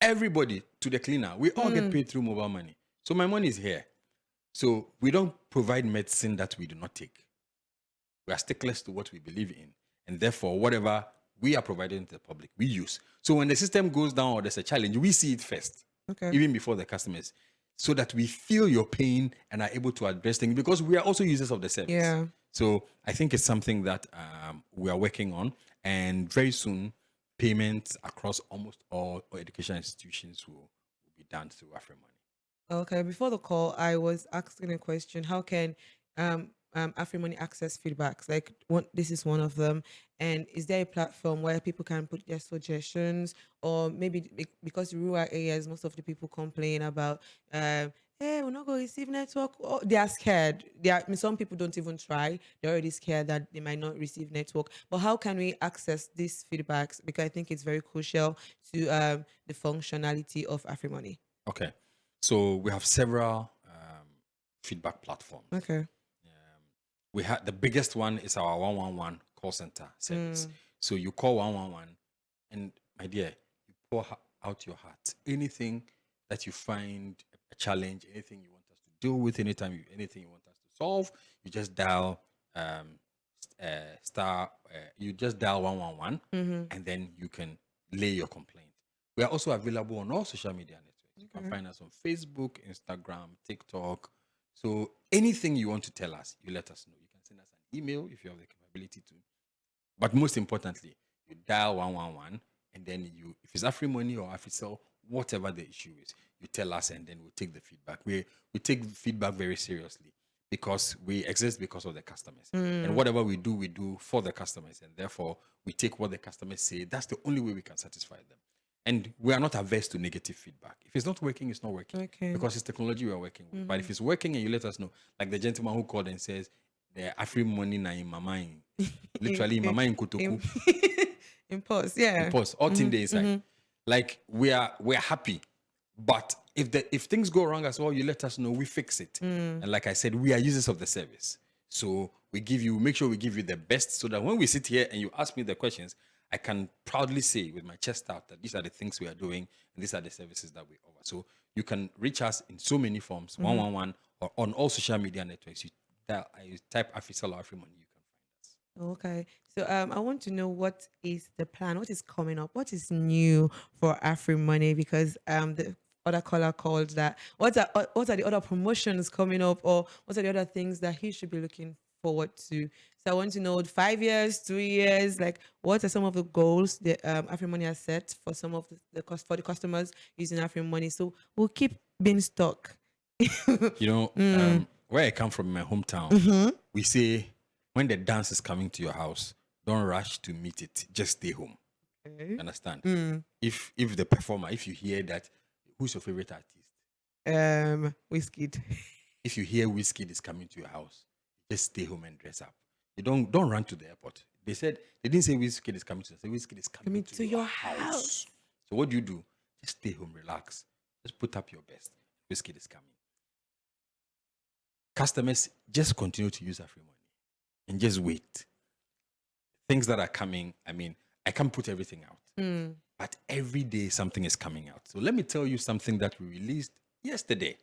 everybody to the cleaner. We all get paid through mobile money. So my money is here. So we don't provide medicine that we do not take. We are stickless to what we believe in. And therefore, whatever we are providing to the public, we use. So when the system goes down or there's a challenge, we see it first, even before the customers, so that we feel your pain and are able to address things because we are also users of the service. Yeah. So I think it's something that we are working on. And very soon, payments across almost all educational institutions will be done through Afrimoney. Okay, before the call, I was asking a question. How can Afrimoney access feedbacks? Like, this is one of them. And is there a platform where people can put their suggestions? Or maybe because rural areas, most of the people complain about, hey, we're not going to receive network. Oh, they are scared. Some people don't even try. They're already scared that they might not receive network. But how can we access these feedbacks? Because I think it's very crucial to the functionality of Afrimoney. Okay. So we have several feedback platforms. Okay. We have the biggest one is our 111 call center service. So you call 111 and my dear, you pour out your heart. Anything that you find a challenge, anything you want us to deal with, anything you want us to solve, you just dial you just dial 111 and then you can lay your complaint. We are also available on all social media networks. You can find us on Facebook, Instagram, TikTok. So anything you want to tell us, you let us know. You can send us an email if you have the capability to. But most importantly, you dial 111 and then if it's Afrimoney or Africell, whatever the issue is, you tell us and then we'll take the feedback. We take feedback very seriously because we exist because of the customers. And whatever we do for the customers. And therefore, we take what the customers say. That's the only way we can satisfy them. And we are not averse to negative feedback. If it's not working, it's not working. Okay. Because it's technology we are working with. But if it's working and you let us know, like the gentleman who called and says, the Afrimoney na in my mind. Literally, in my mind, Kotoku. Impulse, yeah. Impulse, all thing there inside. Like, we're happy. But if things go wrong as well, you let us know, we fix it. And like I said, we are users of the service. So make sure we give you the best so that when we sit here and you ask me the questions, I can proudly say with my chest out that these are the things we are doing and these are the services that we offer. So you can reach us in so many forms, 111 or on all social media networks. You type Africell or Afrimoney, you can find us. Okay. So I want to know what is the plan? What is coming up? What is new for Afrimoney? Because the other caller called that. What are the other promotions coming up, or what are the other things that he should be looking forward to? So I want to know 5 years, 2 years, like what are some of the goals that Afrimoney has set for some of the customers using Afrimoney? So we'll keep being stuck. Where I come from, in my hometown, we say when the dance is coming to your house, don't rush to meet it. Just stay home. Okay. Understand? If the performer, if you hear that, who's your favorite artist? Wizkid. If you hear Wizkid is coming to your house, just stay home and dress up. You don't run to the airport. They didn't say Wizkid is coming to. They said Wizkid is coming to your house. So what do? Just stay home, relax. Just put up your best. Wizkid is coming. Customers, just continue to use Afrimoney and just wait. Things that are coming, I mean, I can't put everything out. But every day something is coming out. So let me tell you something that we released yesterday.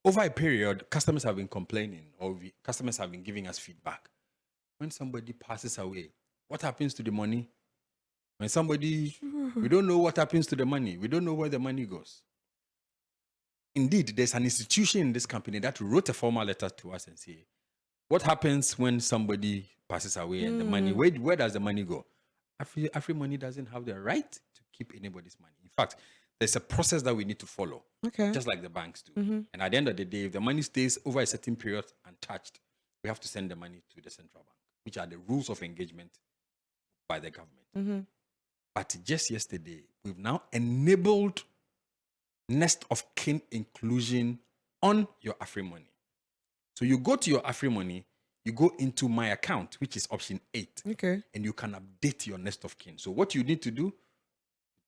Over a period, customers have been complaining, or customers have been giving us feedback. When somebody passes away, what happens to the money? When we don't know what happens to the money. We don't know where the money goes. Indeed, there's an institution in this company that wrote a formal letter to us and say, what happens when somebody passes away and the money, where does the money go? Afrimoney doesn't have the right to keep anybody's money. In fact, there's a process that we need to follow, just like the banks do. And at the end of the day, if the money stays over a certain period untouched, we have to send the money to the central bank, which are the rules of engagement by the government. But just yesterday, we've now enabled next of kin inclusion on your Afrimoney. So you go to your Afrimoney, you go into my account, which is option 8. And you can update your next of kin. So what you need to do,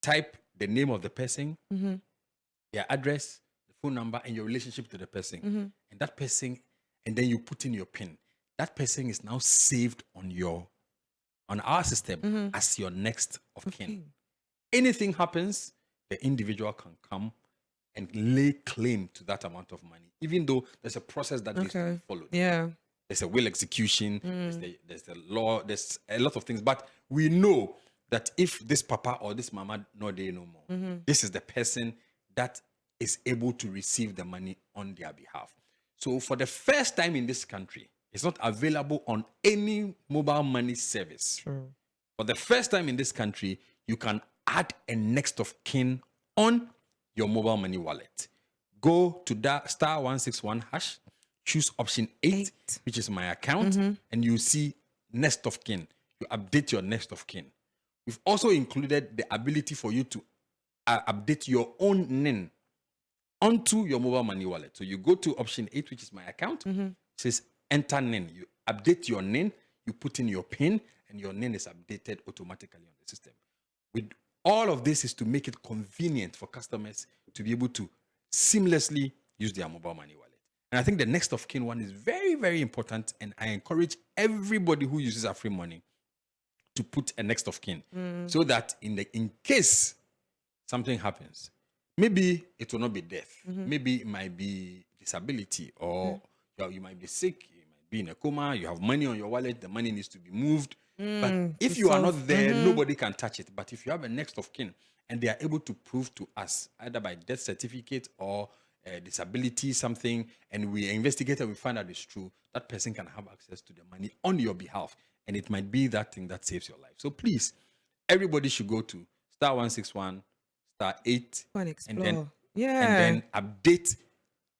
type the name of the person, their address, the phone number, and your relationship to the person. And that person, and then you put in your PIN. That person is now saved on our system as your next of kin. Anything happens, the individual can come and lay claim to that amount of money, even though there's a process that needs to be Okay. followed. Yeah. There's a will execution, there's the law, there's a lot of things. But we know that if this papa or this mama no day no more, this is the person that is able to receive the money on their behalf. So for the first time in this country, it's not available on any mobile money service. True. For the first time in this country, you can add a next of kin on your mobile money wallet. Go to that star 161 hash, choose option 8, which is my account, and you see next of kin. You update your next of kin. We've also included the ability for you to update your own NIN onto your mobile money wallet. So you go to option 8, which is my account. It says enter NIN. You update your NIN, you put in your PIN, and your NIN is updated automatically on the system. With all of this is to make it convenient for customers to be able to seamlessly use their mobile money wallet. And I think the next of kin one is very, very important. And I encourage everybody who uses Afrimoney to put a next of kin so that in case something happens, maybe it will not be death, maybe it might be disability, or you might be sick, you might be in a coma, you have money on your wallet, the money needs to be moved. But if you are not there, nobody can touch it. But if you have a next of kin and they are able to prove to us either by death certificate or disability, something, and we investigate and we find out it's true, that person can have access to the money on your behalf. And it might be that thing that saves your life. So please, everybody should go to star 161, star 8, and then update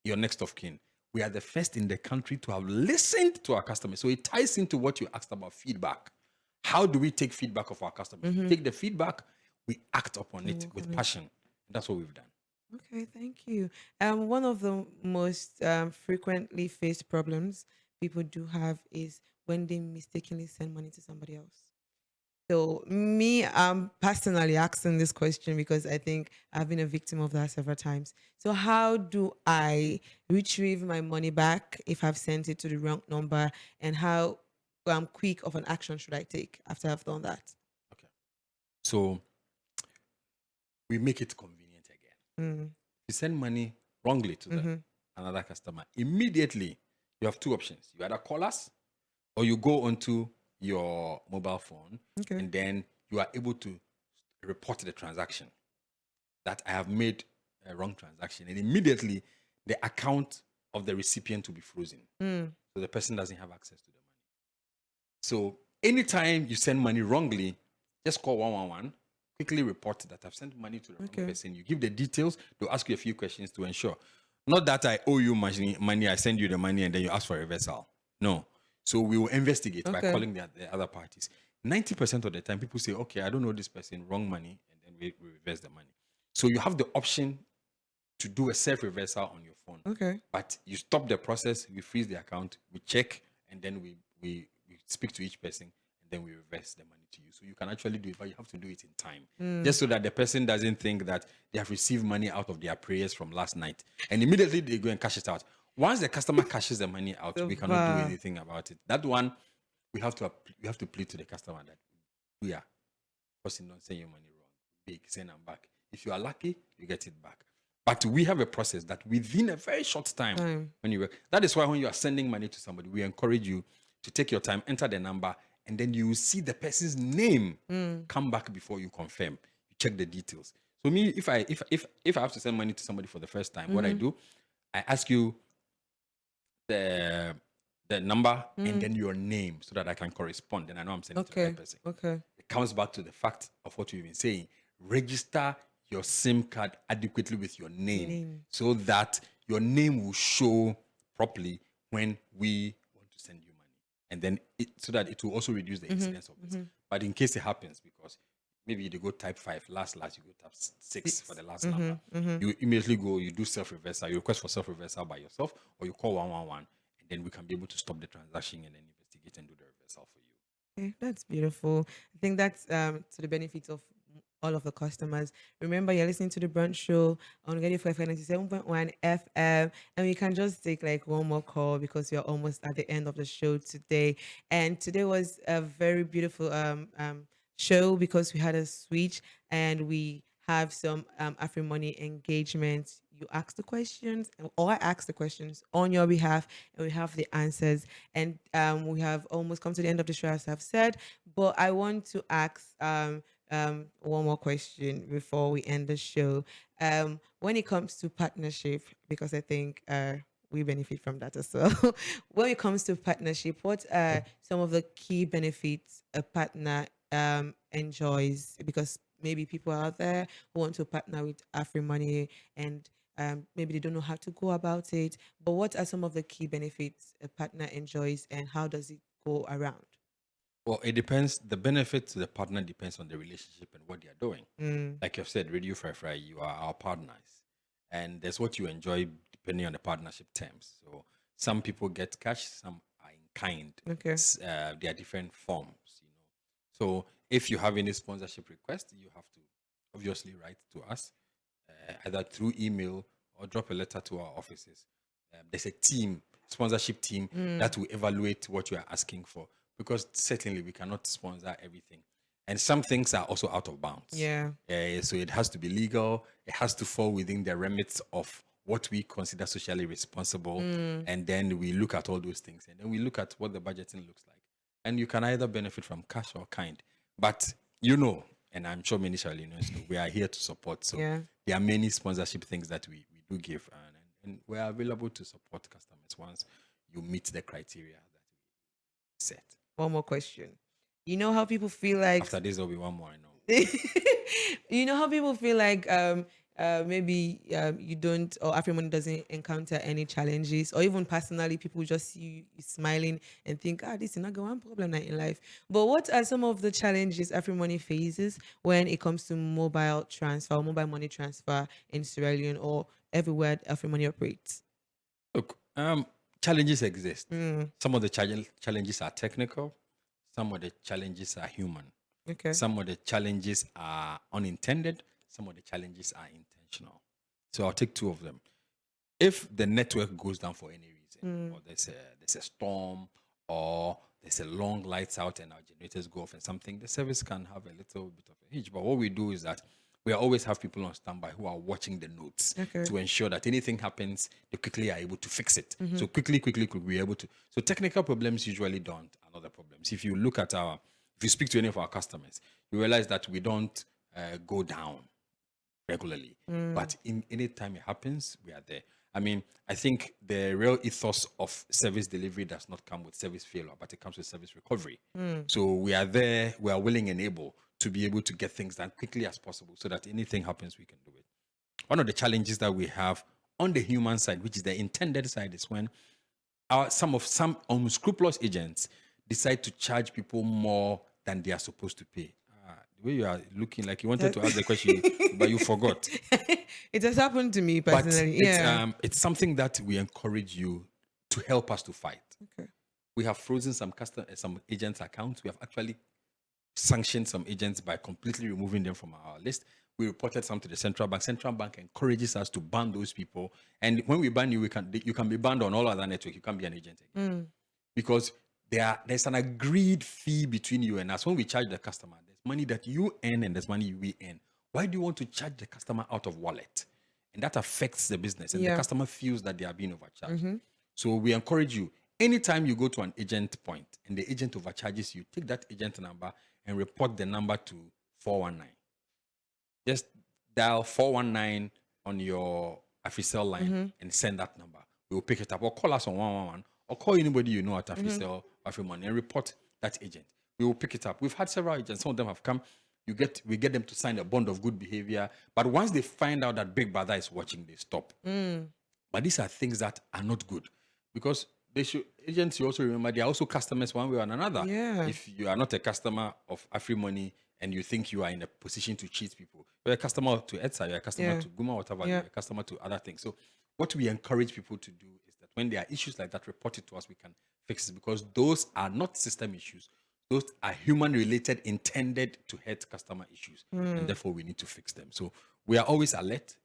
your next of kin. We are the first in the country to have listened to our customers. So it ties into what you asked about feedback. How do we take feedback of our customers? We take the feedback, we act upon it with passion. That's what we've done. Okay, thank you. One of the most frequently faced problems people do have is when they mistakenly send money to somebody else. So I'm personally asking this question because I think I've been a victim of that several times. So how do I retrieve my money back if I've sent it to the wrong number, and how quick of an action should I take after I've done that? Okay. So we make it convenient again. You send money wrongly to another customer, immediately you have two options. You either call us or you go onto your mobile phone, and then you are able to report the transaction that I have made a wrong transaction, and immediately the account of the recipient will be frozen. So the person doesn't have access to the money. So anytime you send money wrongly, just call 111, quickly report that I've sent money to the wrong person. You give the details, they'll ask you a few questions to ensure. Not that I owe you money, I send you the money and then you ask for a reversal. No. So we will investigate by calling the other parties. 90% of the time, people say, okay, I don't know this person, wrong money, and then we reverse the money. So you have the option to do a self-reversal on your phone. Okay. But you stop the process, we freeze the account, we check, and then we speak to each person, and then we reverse the money to you. So you can actually do it, but you have to do it in time. Just so that the person doesn't think that they have received money out of their prayers from last night. And immediately they go and cash it out. Once the customer cashes the money out, we cannot do anything about it. That one, we have to plead to the customer that we are person don't send your money wrong. Big, send them back. If you are lucky, you get it back. But we have a process that within a very short time, when you work, that is why when you are sending money to somebody, we encourage you to take your time, enter the number, and then you will see the person's name come back before you confirm. You check the details. So me, if I have to send money to somebody for the first time, what I do, I ask you the number and then your name so that I can correspond. Then I know I'm sending to the right person. Okay. It comes back to the fact of what you've been saying. Register your SIM card adequately with your name so that your name will show properly when we want to send you money. And then so that it will also reduce the incidence of this. But in case it happens, because maybe they go type 5, last you go type 6 for the last number. You immediately go, you do self-reversal, you request for self-reversal by yourself, or you call 111, and then we can be able to stop the transaction and then investigate and do the reversal for you. Okay, that's beautiful. I think that's to the benefit of all of the customers. Remember, you're listening to the Brunch Show on Radio 597.1 FM, and we can just take like one more call because we are almost at the end of the show today. And today was a very beautiful show because we had a switch and we have some Afrimoney engagement you ask the questions, or I ask the questions on your behalf, and we have the answers. And we have almost come to the end of the show, as I've said. But I want to ask one more question before we end the show. When it comes to partnership, because I think we benefit from that as well. When it comes to partnership, what are some of the key benefits a partner enjoys? Because maybe people out there who want to partner with Afrimoney and maybe they don't know how to go about it. But what are some of the key benefits a partner enjoys, and how does it go around? Well, it depends. The benefit to the partner depends on the relationship and what they are doing. Like you've said, Radio Fry, you are our partners. And there's what you enjoy depending on the partnership terms. So some people get cash, some are in kind. Okay. There are different forms, you know. So if you have any sponsorship request, you have to obviously write to us, either through email or drop a letter to our offices. There's a team, sponsorship team, that will evaluate what you are asking for, because certainly we cannot sponsor everything. And some things are also out of bounds. Yeah. So it has to be legal. It has to fall within the remits of what we consider socially responsible. And then we look at all those things. And then we look at what the budgeting looks like. And you can either benefit from cash or kind. But you know, and I'm sure many Charlie knows, we are here to support. So there are many sponsorship things that we do give. And we are available to support customers once you meet the criteria that we set. One more question. You know how people feel like After this, there'll be one more, I know. You know how people feel like maybe you don't, or Afrimoney doesn't encounter any challenges, or even personally, people just see you smiling and think, this is not one problem in life. But what are some of the challenges Afrimoney faces when it comes to mobile transfer, or mobile money transfer in Sierra Leone or everywhere Afrimoney operates? Look, challenges exist. Some of the challenges are technical. Some of the challenges are human. Okay. Some of the challenges are unintended. Some of the challenges are intentional. So I'll take two of them. If the network goes down for any reason, or there's a storm, or there's a long lights out and our generators go off and something, the service can have a little bit of a hitch. But what we do is that we always have people on standby who are watching the notes to ensure that anything happens, they quickly are able to fix it. So quickly, we're able to. So technical problems usually don't are other problems. If you look at if you speak to any of our customers, you realize that we don't go down regularly. But in any time it happens, we are there. I mean, I think the real ethos of service delivery does not come with service failure, but it comes with service recovery. So we are there, we are willing and able to be able to get things done quickly as possible so that anything happens, we can do it. One of the challenges that we have on the human side, which is the intended side, is when some unscrupulous agents decide to charge people more than they are supposed to pay. The way you are looking like you wanted to ask the question, but you forgot. It has happened to me personally. But it's something that we encourage you to help us to fight. Okay. We have frozen some agents' accounts. We have actually sanctioned some agents by completely removing them from our list. We reported some to the central bank. Central bank encourages us to ban those people. And when we ban you, you can be banned on all other networks. You can't be an agent again. Because there's an agreed fee between you and us. When we charge the customer, there's money that you earn and there's money we earn. Why do you want to charge the customer out of wallet? And that affects the business. And the customer feels that they are being overcharged. So we encourage you, anytime you go to an agent point and the agent overcharges you, take that agent number and report the number to 419. Just dial 419 on your Africell line and send that number. We will pick it up, or call us on 111, or call anybody you know at Africell, Afrimoney, and report that agent. We will pick it up. We've had several agents. Some of them have come. We get them to sign a bond of good behavior. But once they find out that Big Brother is watching, they stop. But these are things that are not good, because agents, you also remember, they are also customers one way or another. If you are not a customer of Afrimoney and you think you are in a position to cheat people, you're a customer to ETSA, you're a customer to Guma, whatever, you're a customer to other things. So what we encourage people to do is that when there are issues like that, report it to us, we can fix it, because those are not system issues. Those are human-related, intended to hurt customer issues, and therefore we need to fix them. So we are always alert.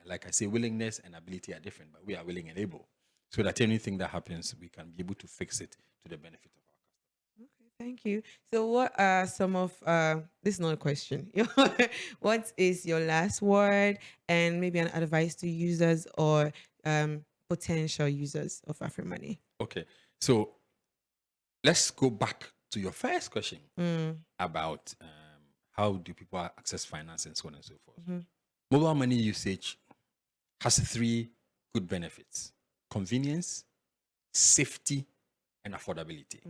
Like I say, willingness and ability are different, but we are willing and able, so that anything that happens, we can be able to fix it to the benefit of our customers. Thank you. So, what are some of this is not a question. What is your last word and maybe an advice to users or potential users of Afrimoney? Okay. So let's go back to your first question about how do people access finance and so on and so forth. Mobile money usage has three good benefits: convenience, safety, and affordability.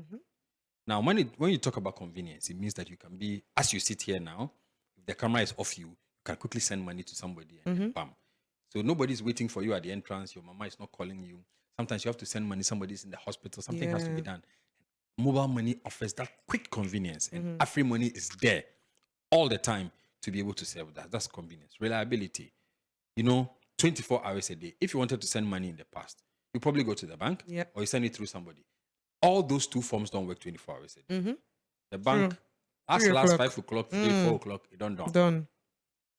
Now, when you talk about convenience, it means that you can be, as you sit here now, if the camera is off you, you can quickly send money to somebody and then bam. So nobody's waiting for you at the entrance. Your mama is not calling you. Sometimes you have to send money. Somebody's in the hospital. Something has to be done. Mobile money offers that quick convenience, and Afrimoney is there all the time to be able to serve that. That's convenience. Reliability. 24 hours a day. If you wanted to send money in the past, you probably go to the bank or you send it through somebody. All those two forms don't work 24 hours a day. The bank, as last 5 o'clock, 3, 4 o'clock, it don't done.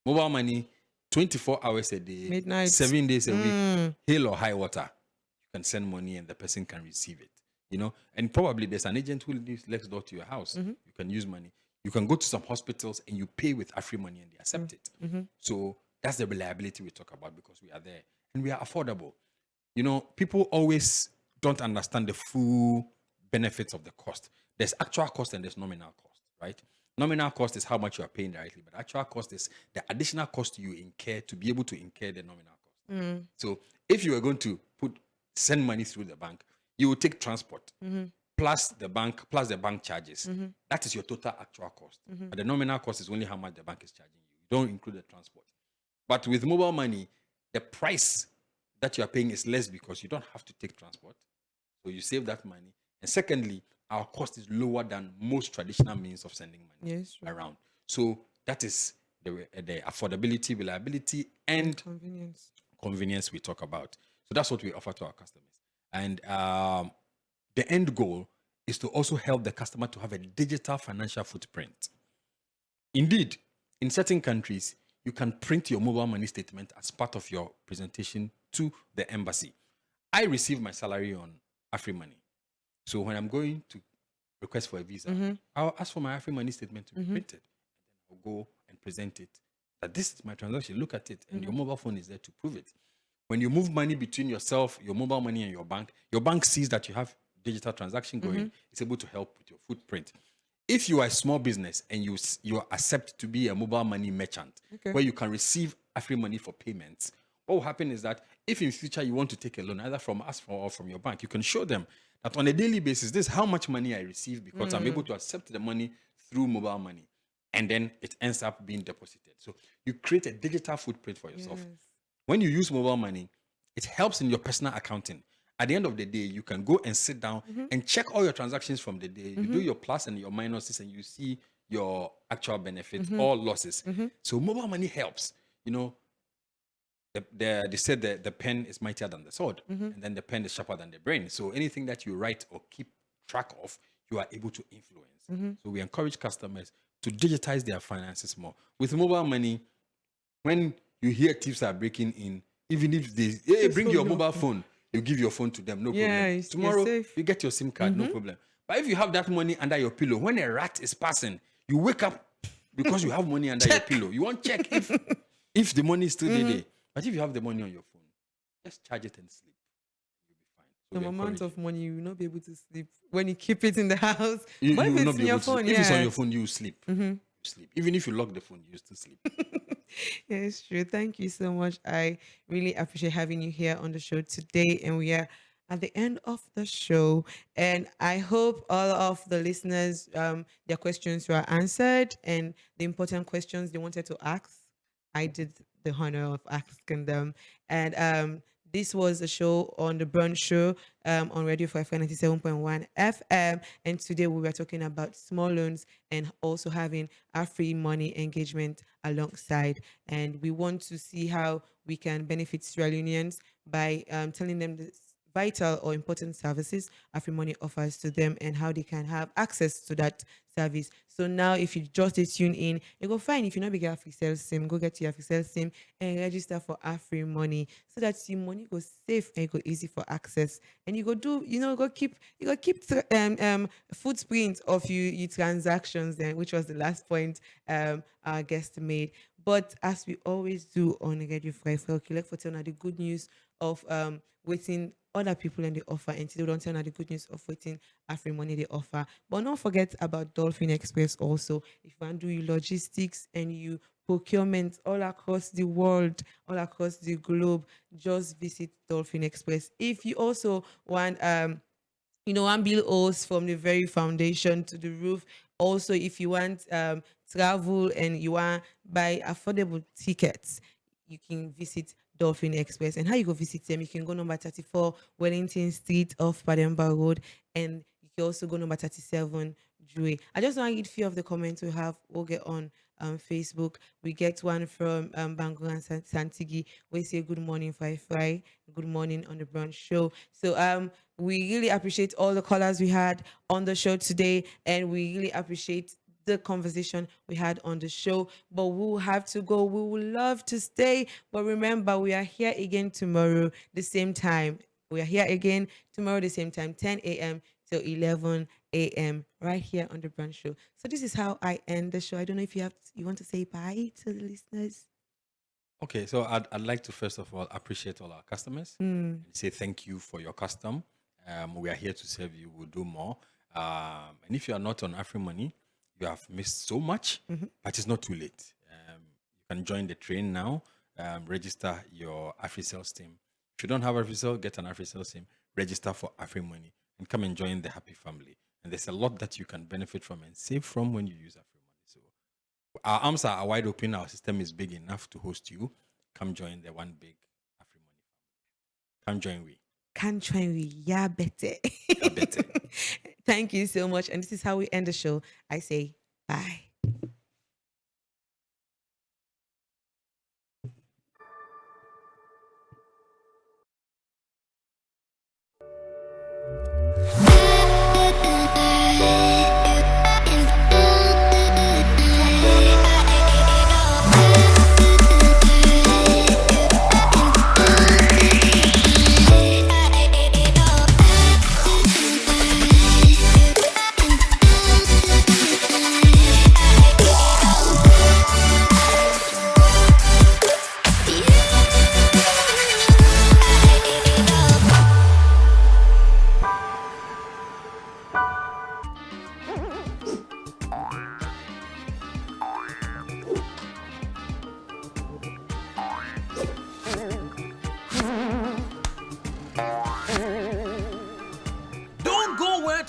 Mobile money, 24 hours a day, Midnight. 7 days a week, hail or high water. You can send money and the person can receive it. And probably there's an agent who lives next door to your house. You can use money. You can go to some hospitals and you pay with Afrimoney and they accept it. So that's the reliability we talk about because we are there and we are affordable. People always don't understand the full benefits of the cost. There's actual cost and there's nominal cost, right? Nominal cost is how much you are paying directly, but actual cost is the additional cost you incur to be able to incur the nominal cost. So if you are going to send money through the bank, you will take transport plus the bank charges. That is your total actual cost. But the nominal cost is only how much the bank is charging you. You don't include the transport. But with mobile money, the price that you are paying is less because you don't have to take transport. So you save that money. And secondly, our cost is lower than most traditional means of sending money around. So that is the affordability, reliability, and convenience we talk about. So that's what we offer to our customers. And the end goal is to also help the customer to have a digital financial footprint. Indeed, in certain countries, you can print your mobile money statement as part of your presentation to the embassy. I receive my salary on Afrimoney. So when I'm going to request for a visa, I'll ask for my Afrimoney statement to be printed. And then I'll go and present it. That this is my transaction. Look at it. And your mobile phone is there to prove it. When you move money between yourself, your mobile money, and your bank sees that you have digital transaction going. It's able to help with your footprint. If you are a small business and you accept to be a mobile money merchant, where you can receive Afrimoney for payments, what will happen is that if in future you want to take a loan, either from us or from your bank, you can show them that on a daily basis, this is how much money I receive because I'm able to accept the money through mobile money. And then it ends up being deposited. So you create a digital footprint for yourself. When you use mobile money, it helps in your personal accounting. At the end of the day, you can go and sit down and check all your transactions from the day. You do your plus and your minuses and you see your actual benefits or losses. So mobile money helps. They said that the pen is mightier than the sword, and then the pen is sharper than the brain. So anything that you write or keep track of, you are able to influence. So we encourage customers to digitize their finances more. With mobile money, when you hear thieves are breaking in, even if they bring your mobile phone, you give your phone to them, no problem. Tomorrow, you get your SIM card, no problem. But if you have that money under your pillow, when a rat is passing, you wake up because you have money under your pillow. You won't check if the money is still there. But if you have the money on your phone, just charge it and sleep. You'll be fine. So the amount of money you will not be able to sleep when you keep it in the house. You But if will it's not be in your able to phone, sleep. If it's on your phone, you sleep. You sleep. Even if you lock the phone, you still sleep. Yeah, it's true. Thank you so much. I really appreciate having you here on the show today. And we are at the end of the show. And I hope all of the listeners, their questions were answered and the important questions they wanted to ask, I did the honor of asking them. And this was a show on the Brunch Show on Radio 597.1 FM. And today we were talking about small loans and also having our free money engagement alongside. And we want to see how we can benefit Sierra Leoneans by telling them vital or important services Afrimoney offers to them and how they can have access to that service. So now if you just tune in, you go fine. If you not be get AfriCell SIM, go get your AfriCell SIM and register for Afrimoney so that your money goes safe and go easy for access. And you go do, go keep footprint of your transactions then, which was the last point our guest made. But as we always do on Radio Friday, okay, let's tell you the good news of waiting other people in the offer and today we don't tell you the good news of waiting Afrimoney they offer. But don't forget about Dolphin Express also. If you want to do your logistics and you procurement all across the world, all across the globe, just visit Dolphin Express. If you also want one bill owes from the very foundation to the roof. Also, if you want travel and you want buy affordable tickets, you can visit Dolphin Express. And how you go visit them? You can go number 34 Wellington Street off Pademba Road, and you can also go number 37 Dewey. I just want to read a few of the comments we'll get on Facebook. We get one from Bangor and Santigi. We say good morning, Fry. Good morning on the brunch show. So we really appreciate all the callers we had on the show today, and we really appreciate the conversation we had on the show. But we'll have to go. We would love to stay, but remember, we are here again tomorrow the same time. We are here again tomorrow the same time, 10 a.m. till 11 a.m. right here on the Brunch Show. So this is how I end the show. I don't know if you want to say bye to the listeners. Okay, so I'd like to first of all appreciate all our customers and say thank you for your custom. We are here to serve you. We'll do more. And if you are not on Afrimoney, you have missed so much, but it's not too late. You can join the train now. Register your AfriCell SIM. If you don't have AfriCell, get an AfriCell SIM. Register for Afrimoney and come and join the happy family. And there's a lot that you can benefit from and save from when you use Afrimoney. So our arms are wide open. Our system is big enough to host you. Come join the one big Afrimoney family. Come join we. Come join we. Yeah, better. Yeah, better. Thank you so much. And this is how we end the show. I say bye.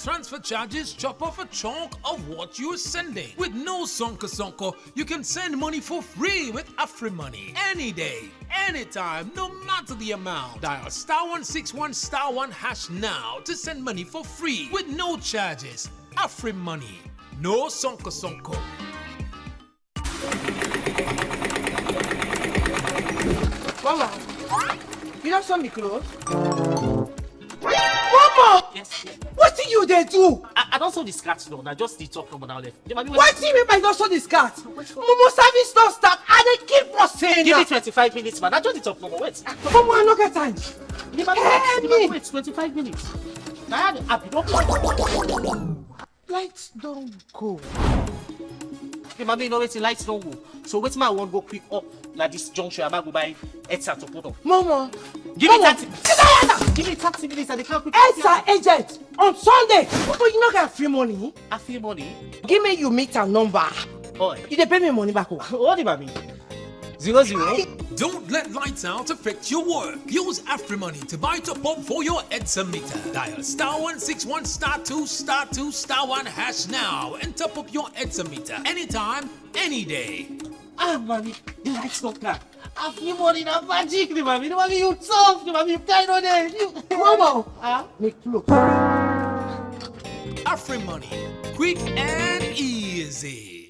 Transfer charges chop off a chunk of what you're sending. With no sonko, you can send money for free with Afrimoney any day, anytime, no matter the amount. Dial *161*1# now to send money for free with no charges. Afrimoney, no sonko. Mama, you don't saw me clothes? Mama! Yes. What do you they do? I don't saw the scratch though. I just the talk number now left. What do you mean by not saw the skirt? Momo service don't start and they keep for saying give me 25 minutes, man. I just the talk number. Wait. Mama, I no get time. Wait, 25 minutes. Now don't lights don't go. Okay, mommy, you know waiting lights don't go. So wait, my one go quick up like this junction. I'm go buy headset to put on. Mama, give me 30. Give me 30 minutes and they can't quick. Headset agent on Sunday. But you not get free money. Free money. Give me your meter number. Oh, you dey pay me money back. What do you mean? 00. Don't let lights out affect your work. Use Afrimoney to buy top up for your EDSA meter. Dial *161*2*2*1# now and top up your EDSA meter anytime, any day. Mommy, the lights don't come. Afrimoney na magic, mommy. Mommy, you tough, mommy. You kind of there. Mama, make clothes. Afrimoney, quick and easy.